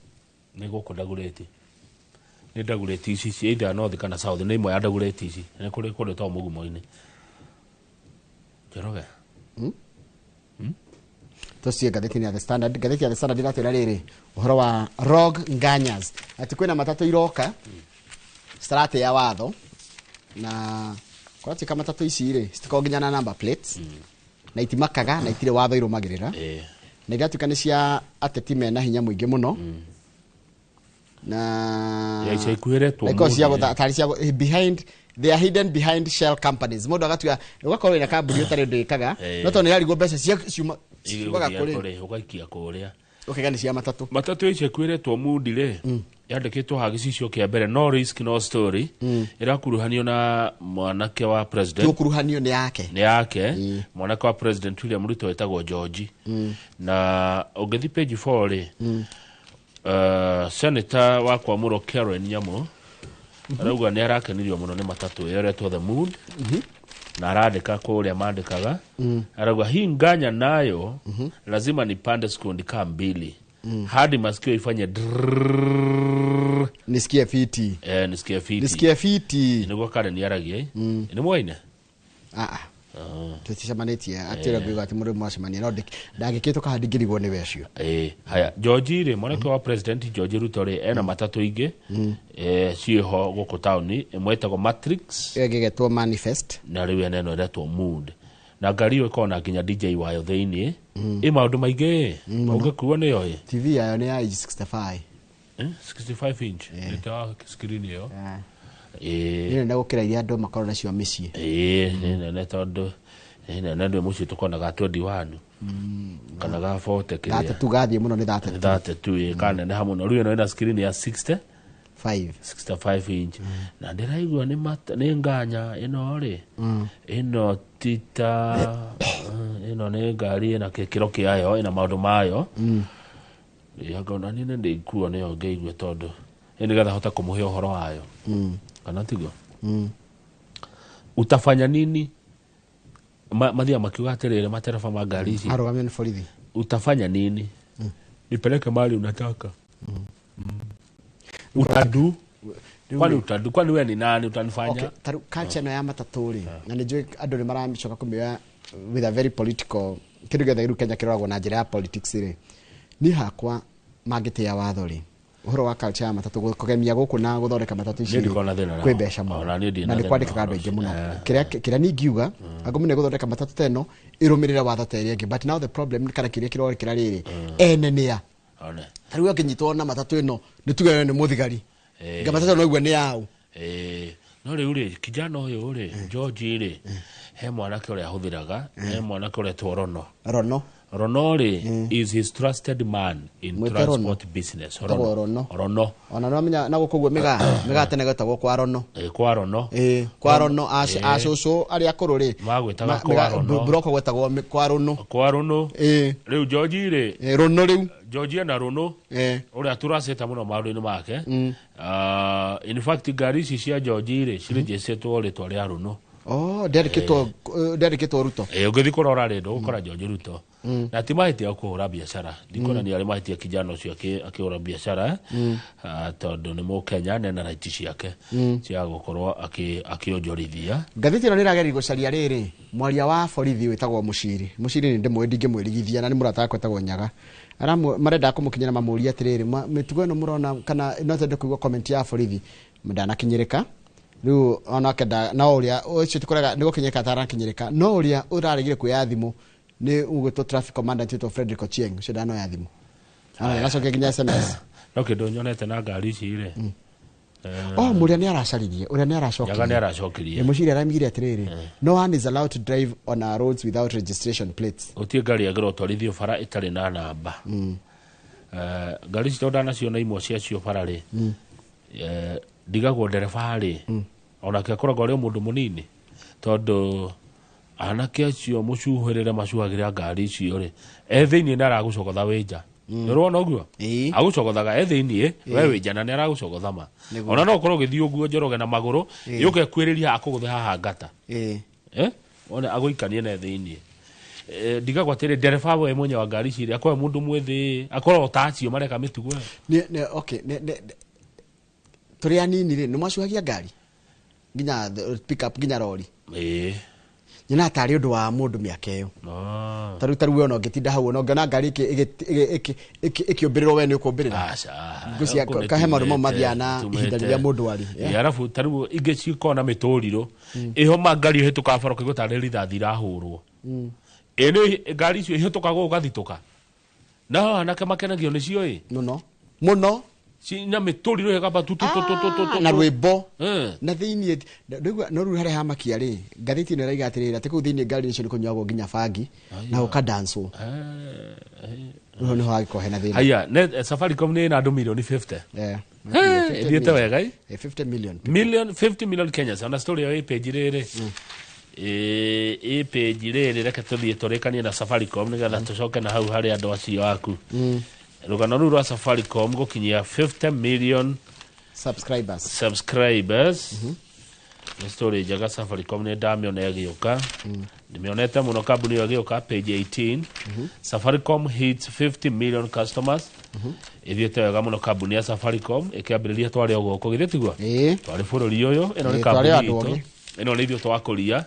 Niko kudagureti. Ni dagureti ici either north kana south ni imwe ya dagureti ici. Ni kuri to mugumo-ini. Jeroge. Tusie gatheti ya The Standard. Gatheti ya The Standard iratwira riri uhoro wa Rogue Nganyas. Ati kwina matatu iroka. Strate ya watho na kwa tika matatu ici ri citikoginyana number plates. Na itimakaga na itire watho irumagirira. Na igatuika ni cia ateti mena hinya muingi muno. Na ya ikuiretwo because ya behind, they are hidden behind shell companies. Mundu agatuika ugakorwo ina kambuni utari ndikaga no to ni yarigo mbeca ciuma ugaikia kuria. Okay, gani cia matatu ici ikuiretwo mundire yandikitwo ha gicicio kia mbere no risk no story irakuruhanio na mwanake wa president. Kuruhanio ni yake mwanake wa president William Ruto etagwo George na ugethi page 4 ri senator wa kwa Muro Karen Nyamo arauga ni arakenirio muno ni matatu yeretwo the mood na aradika kuria mandikaga arauga hii Nganya nayo lazima nipande sekundi kama 2 hadi masikio ifanye nisikie fiti nisikie fiti niguo Karen yaragie ni mwaine tutishamanĩtie atĩra ngĩuga atĩ mũndũ mwacemania no ndangĩkĩtũka handingĩrigwo nĩ wecio. Haya George ri mwanake wa president George Ruto ri ena matatu ingĩ ciho gũkũ taũni ĩmwe ĩtagwo Matrix ĩgĩgetwo Manifest na rĩu ene ĩno ĩretwo Mood na ngari ĩyo ĩkoragwo na nginya DJ wayo thĩinĩ maũndũ maingĩ ũngĩkuo nĩyo TV yayo nĩ ya 65 65 inch ĩta screen ĩyo nĩ gũkĩra iria andũ makorwo nacio mĩciĩ nĩ tondũ na ndwe mucio tukonaga 21 kana ga 40 kile data tu gathie muno ni data tu kana ne hamuno riyo ina screen ya 65 inch na ndiraigwa ni Nganya ino ri ino tita ino ne ngari na kekiro kiayo ina maundu mayo yagona nine ndikuo ne ongeigwe tondu indi gatha hota kumuhe uhoro wayo kana tigo utafanya nini mathia makiuga atirire matereba ma ngari ici arugamio ni borithi utafanya nini nipeleke mali unataka utadu kwani wewe ni nani utanifanya taru culture ya mataturi na nijue andu ni maramicoka kumia with a very political kindu getha iru Kenya kiroragwo na njira ya politics ri ni hakwa magite ya watho ri uhoro wa culture ya matatu kugemia guku na guthondeka matatu ici kwi mbeca muno na ni kwandika andu aingi muno kiria ni ngiuga agomune guthondeka matatu teno irumirira watho teri ingi but now the problem kana kiria kirori kira riri enenia tariu akinyitwo na matatu ino nituge ni muthigari nga matatu no igwe ni yao no riu ri kijana uyu ri George ri he mwanake uria ahuthiraga he mwanake uria Ronori is his trusted man in transport business. Rono. Ona no menya na gukugwe miga tene gatagwo kwa Rono. Kwa Rono acucu ari akuru ri. Magwetaga kwa Rono. Broko gwetagwo kwa Rono. Kwa Rono. Riu George ri. Rono riu. George na Rono. Uri turaceta muno maundu-ini make. In fact ngari ici cia George ri cirejesetwo ritwa ria Rono. Dedicate Ruto. Ugithi kurora ri ndukora George Ruto. Na timahiti akuhura biashara ndikona ni ari mahiti kijana ucio akihura biashara tondu ni mu Kenya na right ciake cia gukorwo akionjorithia ngathiti no nirageri gucaria riri mwaria wa borithi witagwo Muciri ni ndimwe ndingimwirigithia na ni murata kwetagwo Nyaga marenda kumukinyira mamuria atiriri mitugo ino murona kana no tende kuigwa comment ya borithi ndana kinyirika riu ona kenda na uria ucio tukoraga ni gukinyirika atarakinyirika no uria uraregire kuya thimu ni ugoto traffic commandant to Frederick Ochieng shedano ya thimu nacoke ginya SMS no kindo nyonete na ngari ici ire muria ni aracaririe uria ni aracokirie Nyaga ni aracokirie muciri aramigire atiriri no one is allowed to drive on our roads without registration plates utie ngari agiro twarithio bara itari na namba ngari ici tondana cio na imwe cia cio bara ri ndigagwo ndereba ri ona ke akoragwo ari mundu munini tondu anake acio mucuhirire macuhagira ngari icio ri thiini na aragucogotha winja nirwona uguo agucogothaga thiini we winjana ni aragucogotha ma ona no ukorwo githii uguo Njoroge na maguru yuke kwiriria akuguthe haha ngata ona aguikanie na thiini diga gwatire dereva we mwenye wa ngari ciri akwa mundu mwethi akora otacio mareka mitugo okay turi anini ri nimacuhagia ngari nginya pick up nginya lori nyina atari undu wa mundu miaka iyo taru we no ngitinda hau no ngona ngari ikiombiriro we ni ukumbirira ngucia kahe marumo mathiana ihinda riria mundu ari arafu taru inge cikona mituriro iho mangari hituka baro kigutare rithathi rahurwo ene ngari icio ihituka gugathituka na anake makenagio nicio muno na mituriro hegaba na rwimbo na thiini no ru hare hamakia ri ngathiti ni raiga atirira te ku thiini ngari icio ni kunyagwo nginya bangi na uka dance no ho agiko hena thiini haya ne Safaricom ni na milioni 50 thiete wega 50 million 50 million Kenyans on story ya page rere page rere reke tuthie turekanie na Safaricom ni gatha tucoke na hau hari andu acio aku rugano ruru rwa Safaricom gukinyia 50 million subscribers ni story jaga Safaricom ni ndamiona yagiuka ndimionete muno kambuni yagiuka page 18 Safaricom hits 50 million customers ithiete wega muno kambuni ya Safaricom ikiambiriria twari ogoko githitiguo twari bururi uyu ino ni kambuni ino ni ithio twakuria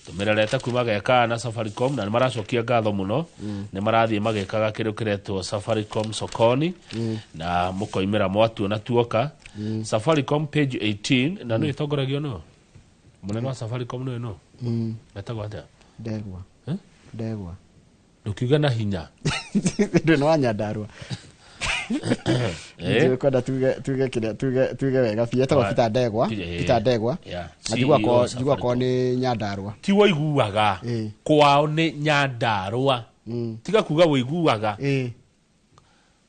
tumererete kuma geka na Safaricom na maracokia ngatho muno ni marathie magekaga kiru kiretwo Safaricom sokoni na mukoimira mwatu na tuoka Safaricom page 18 na no itongoragio no munene wa Safaricom no metagwo atia ndegwa ndukiuga na hinya ndio no Nyandarua ndio kwenda tuge wega fieta wa Peter Ndegwa njigwa ko ni Nyandarua ti woiguaga kwao ni Nyandarua tiga kuga woiguaga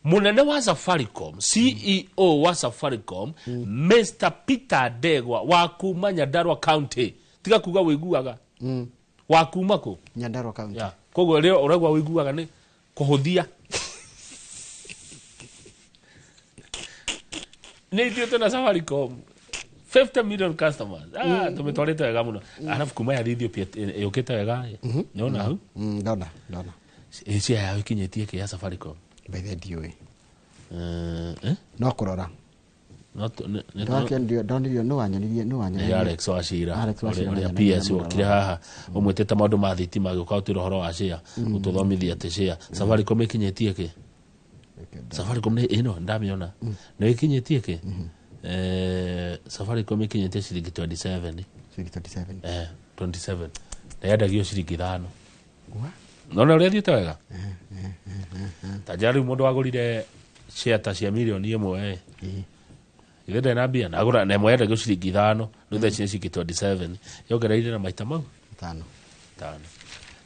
munene wa Safaricom CEO wa Safaricom Mr Peter Ndegwa wa kuma Nyandarua County tiga kuga woiguaga wa kuma ko Nyandarua County kogo leo uragwa woiguaga ni kuhuthia Nithiete na Safaricom 50 million customers tumetwarite wega muno arafu kuma ya thithio pia yukite wega nona hau ndona cia ya ikinyetie ke ya Safaricom by the DOA no kurora ndio donio no wanyonirie Alex Wachira ya PS wakire haha umwetete maundu ma thitima guka utiro horo wa share ututhomithia te share Safaricom ikinyetie ke Safaricom ni ino ndamiona no ikinyetie ke Safaricom ikinyetie ciringi 27 27 na yadagio ciringi 5 nona uria thiete wega tajari mundu wagurire share ta cia milioni imwe Igenda na bia na agura na moya ndagio ciringi 5 nuthe ciringi 27 yogereire na maita mau 5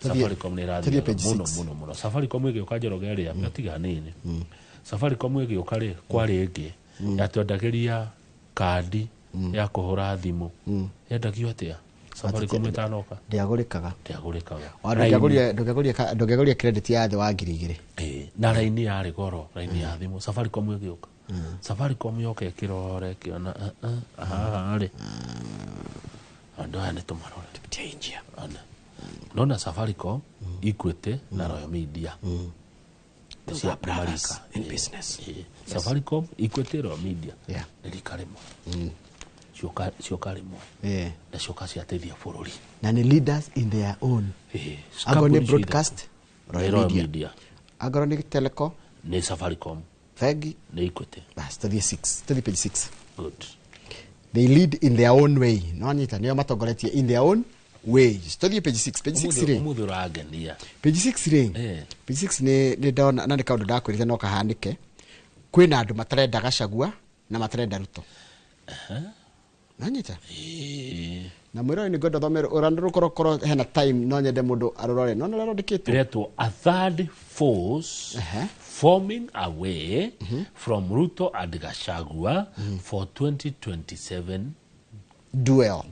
Safaricom ni radio muno Safaricom igioka njoroge ria matiga nini Safaricom igioka ri kwari ingi yatwendagiria kandi ya kuhura thimu yendagio atia Safaricom itanoka ndiagurikaga ndogeguria credit ya the wa ngiri na line ya goro line ya thimu Safaricom igioka Safaricom yoka ikirore kiona ari ando ane tumarore danger nona Safaricom Equity na Royal Media cia brothers in business Safaricom Equity Royal Media nilikarimo siokarimo na sioka cia teithia bururi na ni leaders in their own agone broadcast Royal Media agone telecom ni Safaricom Fegi ni Equity bas study page 6 good they lead in their own way no nyita nio matongoretie in their own way study page 6 umudhuragania page 6 ring page 6 ni ndona na ndikaundu ndakwirite no kahanike kwina andu matarenda Gachagua na matarenda Ruto nanyita na mwiro ni godo thomero urandu korokoro hena time no nyende mundu arorore no nalo ndikitwo reto a third force forming a way from Ruto and Gachagua for 2027 duel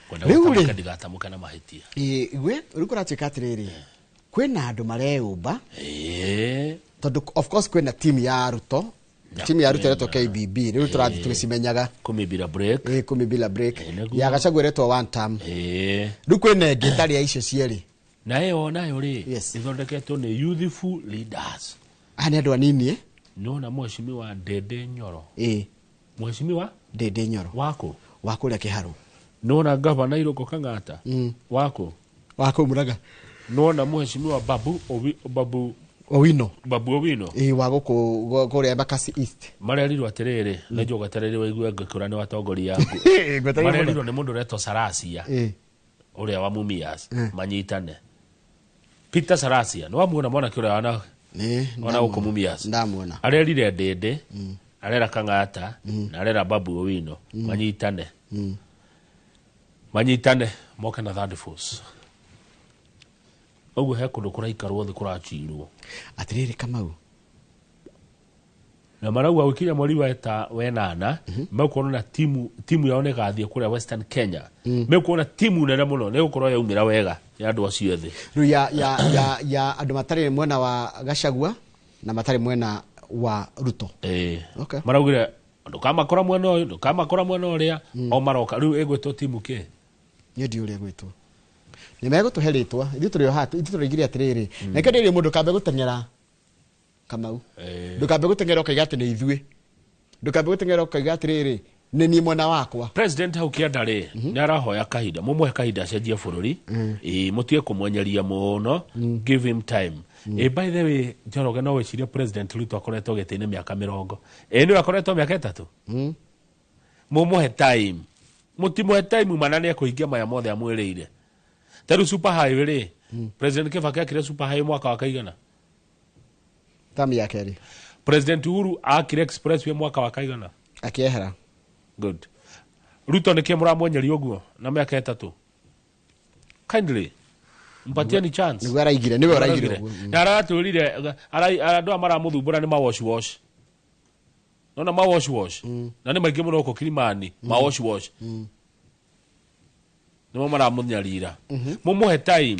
kwenda gutamuka ndigatamuka na mahitia iwe urikora chikatiriri kwina andu mareyumba tondu of course kwina team ya Ruto reto KBB riu turathi tucimenyaga kumibira break kumibira break ya Gachagua reto one term riu kwina ngitari ya icio cieri na ĩyo nayo rĩ Yes. ĩthondeketwo nĩ youthful leaders. Ani andu anini Nona mheshimiwa Ndende Nyoro. Mheshimiwa Ndende Nyoro wako kuria Kiharu. Nona gavana Iroko Kang'ata wako Muraga. Nona mheshimiwa Babu Owino wa guku kuria Embakasi East. Marerirwo atiriri na njoga atiriri waigua ngikura ni watongoria yangu. Marerirwo ni mundu reto Sarasia uria wa Mumias manyitane. Peter Sarasia no amuona mwana kiura wana uko Mumias ndamuona arerire Ndende arera Kang'ata na arera Babu Owino manyitane moke na third force. Ogu he kundu kuraikarwo thi kurachirwo atiriri Kamau na marau awikinya mweri wenana mekuona na timu yao negathie kuria Western Kenya mekuona timu nene muno ne gukorwo yaumira wega ya andu acio thi ru ya andu matari mwena wa Gachagua na matari mwena wa Ruto. Okay. Maraugire ndukamakora mwena uyu ndukamakora mwena uria o maroka riu egwetwo timu ke nyedi uria gwetwo ni megutuhe ritwa ithu turi hatu ithu turigire atiriri na kende mundu kambe gutengera Kamau ndukambe gutengera ukaiga ati ni ithue ndukambe gutengera ukaiga atiriri ni ni mwena wakwa. President hau kiandari ni arahoya kahinda mumwe kahinda cenjie bururi mutie kumwenyeria muno give him time. By the way Njoroge no weciria President Ruto akoretwo gitine miaka 20 ni akoretwo miaka 3 mumuhe time mutimuhe time manane kuingia maya mothe amwirire taru super highway ri President Kibaki akire super highway mwaka wa kaigana tami ya keri President Uhuru akire expressway mwaka wa kaigana akiehera. Good. Ruto ni kimura mwenyeri oguo na miaka 3 kindly mpatia ni chance niwe araigire na araturire andu amara muthumbura ni wash nona wash na ni maingi muno ko Kilimani wash ni mara munyarira mumuhe time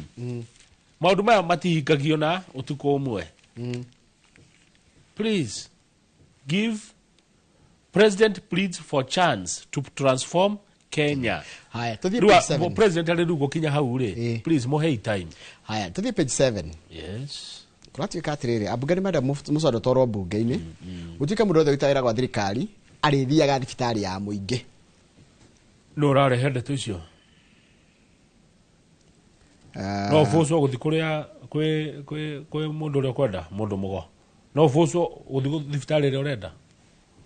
maundu maya matihingagio na utuko umwe. Please give President pleads for chance to transform Kenya. Haya, tuthie page 7. President ali gukinya hau ri. Please mohe time. Haya, tuthie page 7. Yes. Kurati katiriri abugani mada musodo toro bunge-ini. Utuika mundu othe witaira gwa thirikari arithiaga thibitari ya muingi. No rare hende tucio. No foso guthi kuria kwe mundu uri kwenda mundu mugo. No foso guthi thibitari ri urenda.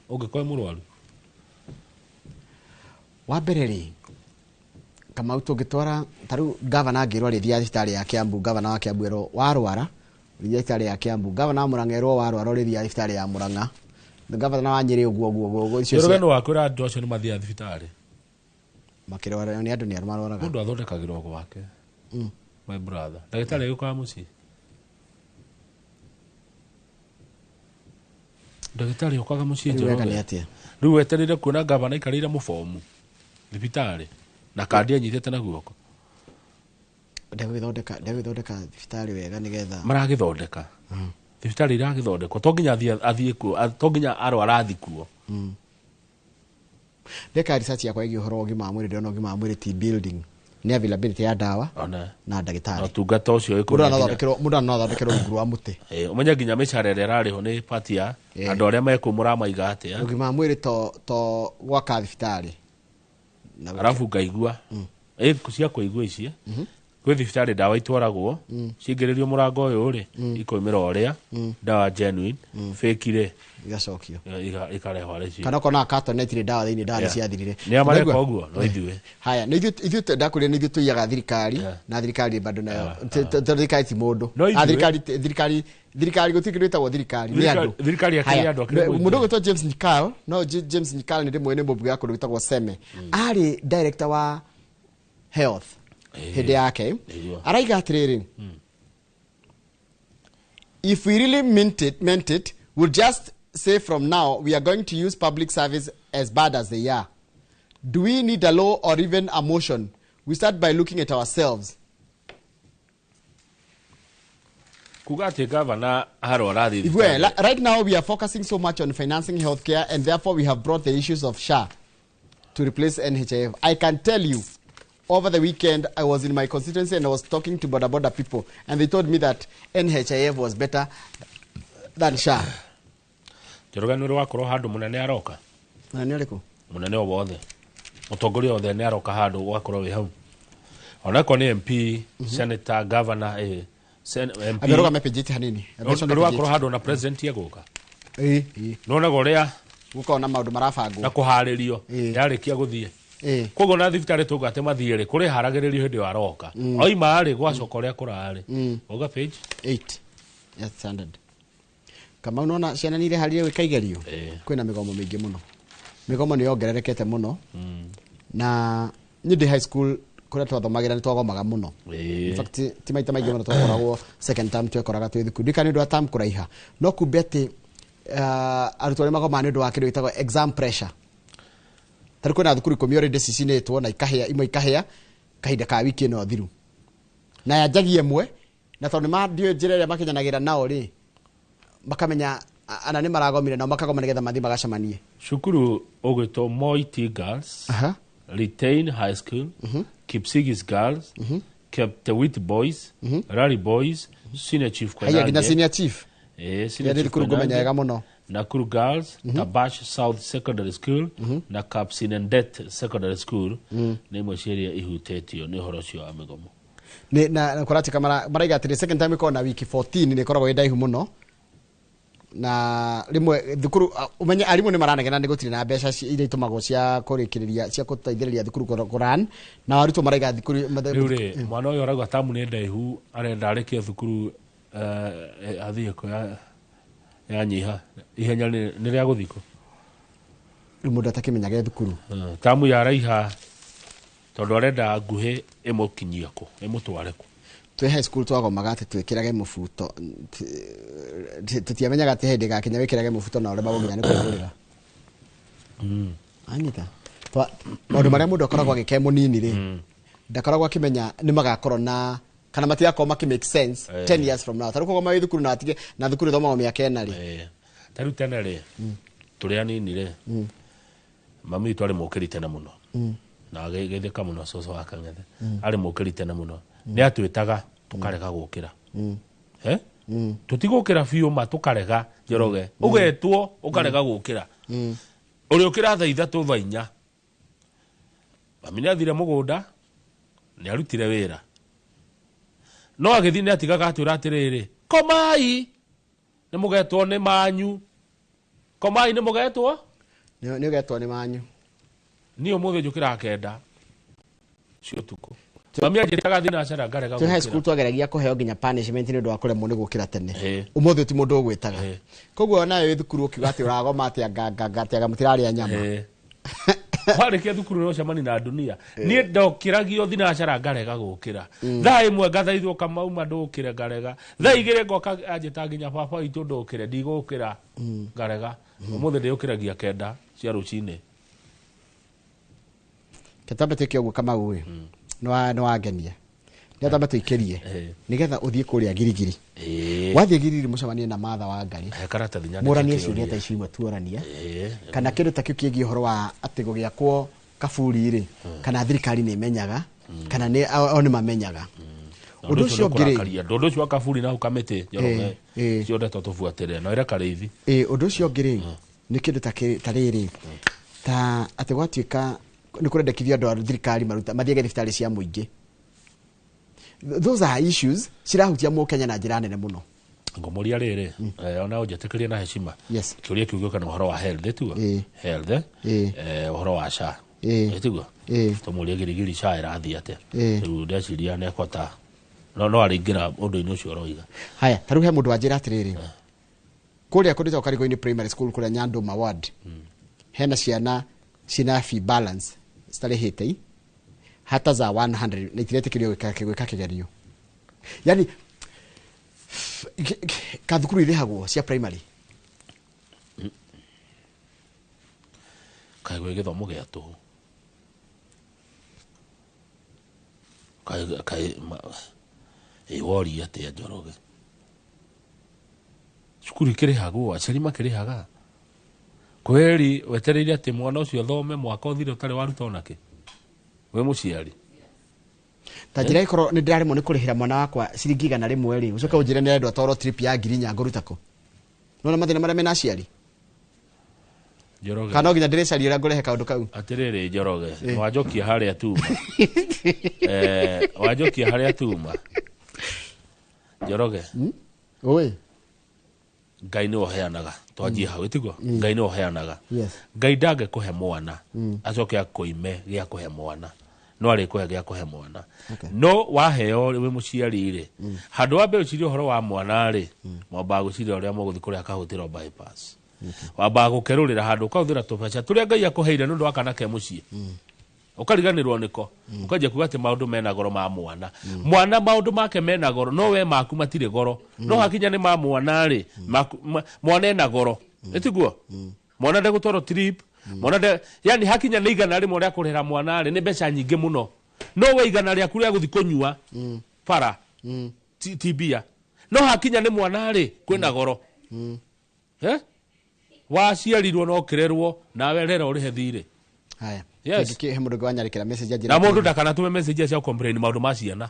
Ungikoe murwaru. Wa mbere ri Kamau tungitwara taru governor ngirwa rithia thibitari ya Kiambu governor wa Kiambu ero warwara rithia thibitari ya Kiambu governor Murang'a ero warwara rithia thibitari ya Murang'a governor wa Nyeri uguo icio rogeno wakwira andu acio ni mathia thibitari makirwara ni andu ni armarwaraga mundu athondekagirwo gwake my brother ndagitari yuko muci ndagitari yukaga muci riu weterire kuona governor ikarire mufomu thibitari na kandi anyitete na guoko ndagithondeka thibitari wega nigetha maragithondeka thibitari iragithondekwo to nginya athie kuo to nginya arwara athikuo ndeka research yakwa igi uhoro wa gima mwiri ndona gima mwiri team building ni availability ya dawa na ndagitari tungata ucio muda no thondekero nguru wa muti umenya nginya micharere rariho ni party ya andu aria mekumura maiga atia gima mwiri to gwaka thibitari arafu ngaigua cia kuigua ici kwi thibitari dawa itwaragwo cingiririo murango uyu ri ikoimira uria dawa genuine fake ire igacokio ikarehwa reci kana kona carton itire dawa thiini dawa ciathirire ni amareka uguo no ithue haya ni ithue ndakuria ni ithue tuiyaga thirikari na thirikari bado nayo thirikari ti mundu thirikari gutikirita thirikari ni andu thirikari akiri andu mundu gwitwa James Nyikao no James Nyikao ni rimwe ni mubuga ya kundu gwitagwo Seme ari director wa health hede yake araiga atiriri if we really meant it we'll just say from now we are going to use public service as bad as they are. Do we need a law or even a motion? We start by looking at ourselves. Right now we are focusing so much on financing healthcare and therefore we have brought the issues of SHA to replace NHIF. I can tell you over the weekend, I was in my constituency and I was talking to border people, and they told me that NHIF was better than SHA. Njoroge nä wakorwo handå må nene aroka Na nä arä må nene o wothe må tongoria othe nä aroka handå wakorwo wä hau onako nä MP senator governor MP ameroga mepejete hanini nä wakorwo handå na president egåka nonaga å rä a gå na maå ndå marabangwo na kå harä rio yarä kia gå thiä koguo na thibitarä tå gatä mathiä rä kå rä haragä rä rio hä ndä ä yo aroka oima rä gwacoka å rä a kå rarä oga page 8 yes standard kama unaona ciana nire harire gwika igerio kwina migomo mingi muno migomo ni yongererekete muno na ni high school kuria twathomagira ni twagomaga muno in fact ti maita maingi muno twakoragwo second term twekoraga twi thukuru ndikani ndu term kuraiha no kumbe ati arutwo ni magoma ni ndu wa kindu gitagwo exam pressure tari kwina thukuru komi already cicinitwo na ikahea imwe ikahea kahinda ka wiki no thiru na yajagie mwe na tondu ma ndio njira iria makinyanagira nao ri makamenya ana ni maragomire na makagoma nigetha mathi magacamanie cukuru ugwitwo Moiti Girls Retain High School Kipsigis Girls Kaptewit Boys Rally Boys Senior Chief kwa haya gina Senior Chief Senior Chief kumenya muno Nakuru Girls Tabash South Secondary School na Kapsinendet Secondary School ni mweciria ihutetio ni horo cio wa migomo ni na kurati kamara maraiga ati second time iko na wiki 14 ni koragwo indaihu muno na rimwe thukuru umenye arimu ni maranegena ni gutire na mbeca iria itumagwo cia kurikiriria cia gutaithiriria thukuru kuran na waruto maraiga thukuru riure mwana uyu aragwa tamu ni ndaihu arenda arekie thukuru athie ko ya nyiha ihenya ni ria guthiko mundu atakimenyage thukuru tamu ya raiha tondu arenda nguhi imukinyia ko imutware ko twe high school twagomaga ati twikirage mubuto tutiamenyaga ati hindi gakinya wikirage mubuto na ure baguminya ni kwigurira anyita maundu maria mundu akoragwo agike munini ri ndakoragwo akimenya ni magakorwo na kana matigakorwo maki make sense 10 years from now taruko goma thukuru na atige na thukuru thoma miaka ena ri taru tena ri turi anini ri mami twari mukirite na muno na geithika muno soso akang'ethe ari mukirite na muno ni atwitaga tukarega gukira tutigukira fiu ma tukarega Njoroge ugetwo ukarega gukira uri ukira thaa 3 thaa 4 mami ni athire mugunda ni arutire wira no agithi ni atigaga atwira atiriri komai ni mugetwo ni manyu komai ni mugetwo ni ugetwo ni manyu ni umuthe njukira kenda cio tuko mami ajitaga thina acara ngarega gukira high school twageragia kuheo nginya punishment ni ndu akuremwo ni gukira tene umuthe ti mundu ugwitaga koguo nayo thukuru ukiuga ati uragoma ati ngatiaga mutirari ya nyama warikia thukuru no camani na dunia ni ndokiragio thina acara ngarega gukira thaa imwe ngathaithwo kamauma ndukire ngarega thaa igire ngoka ajita nginya baba itu ndukire ndigukira ngarega umuthe ndiukiragia kenda cia rucine katambe kio guo kama uwe no wagenia ni atambe ikirie nigetha uthie kuria girigiri wathie girigiri mucamanie na matha wa ngari karata thinya muranie ciuria ta icio tuorania kana kindu ta kiukiegi horo wa ati gugiakwo kaburi ri kana thirikari ni menyaga kana ni oni mamenyaga undu cio ngiri ndu cio kaburi na ukamete Njoroge cio ndeto tufuatire no ira karithi undu cio ngiri ni kindu ta riri ta ati gwatuika ni kurendekithia andu thirikari maruta mathiege thibitari cia muingi those are issues cirahutia mu Kenya na njira nene muno ngomoria riri ona ujetekeria na heshima kiuria kiugo kana uhoro wa health tu health uhoro wa SHA etugo tumuria girigiri SHA irathia ate riu ndeciria ne kota no aringira undu-ini ucio roiga haya taru he mundu anjira atiriri kuria kundita ukarigo-ini primary school kuria Nyanduma ward hena ciana cina fee balance stare hitei hata za 100 na itirete kirio gwika kigerio yani kathukuru irihagwo cia primary kaigwe githomo gia tu kai wori ate Njoroge cukuru kirihagwo acari makirihaga kweri wetereire ati mwana ucio thome mwaka uthire utari waruta onake we muciari Tajira ikoro ni ndirarimo ni kurihira mwana wakwa ciringi 100 ri ucoke unjire ni endwa toro trip ya Ngirinya ngurutako nona mathina maria mena aciari Njoroge kana nginya ndirecari ura ngurehe kaundu kau atiriri Njoroge wajokia haria tuma wajokia haria tuma Njoroge oi Ngai ni oheanaga twanjie hau itiguo Ngai ni oheanaga yes Ngai ndage kuhe mwana acoke akoime gia kuhe mwana no ari kuhe gia kuhe mwana no waheo we muciari ri handu wa mbe ucirio horo wa mwana ri mwamba guciria uria muguthi kuria kahutiro bypass wamba gukerurira handu kauthira tubeca turia Ngai akuheire nundu wa kana ke mucie ukariganirwo niko ukaje kuga ati maundu mena goro ma mwana mwana maundu make mena goro no we maku matire goro no hakinya ni ma mwana ri mwana ena goro etiguo mwana nde gutoro trip mwana nde yani hakinya ni igana rimwe ria kurera mwana ri ni mbeca nyingi muno no we igana ria kuria guthi kunyua para tibia no hakinya ni mwana ri kwina goro waciarirwo no kirerwo nawe rera uri he thire haya yes he mundu gwanyarikira message ajira na mundu ndakana tume message cia complain maundu ma ciana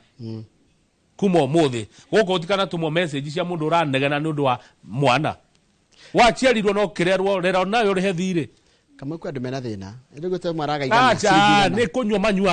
kuma muthi goko utikana tumo message cia mundu uranegena ni undu wa mwana waciarirwo no kirerwo rera nawe uri he thire kama kwa andu mena thina ndio gute mwaraga igana ni kunywa manyua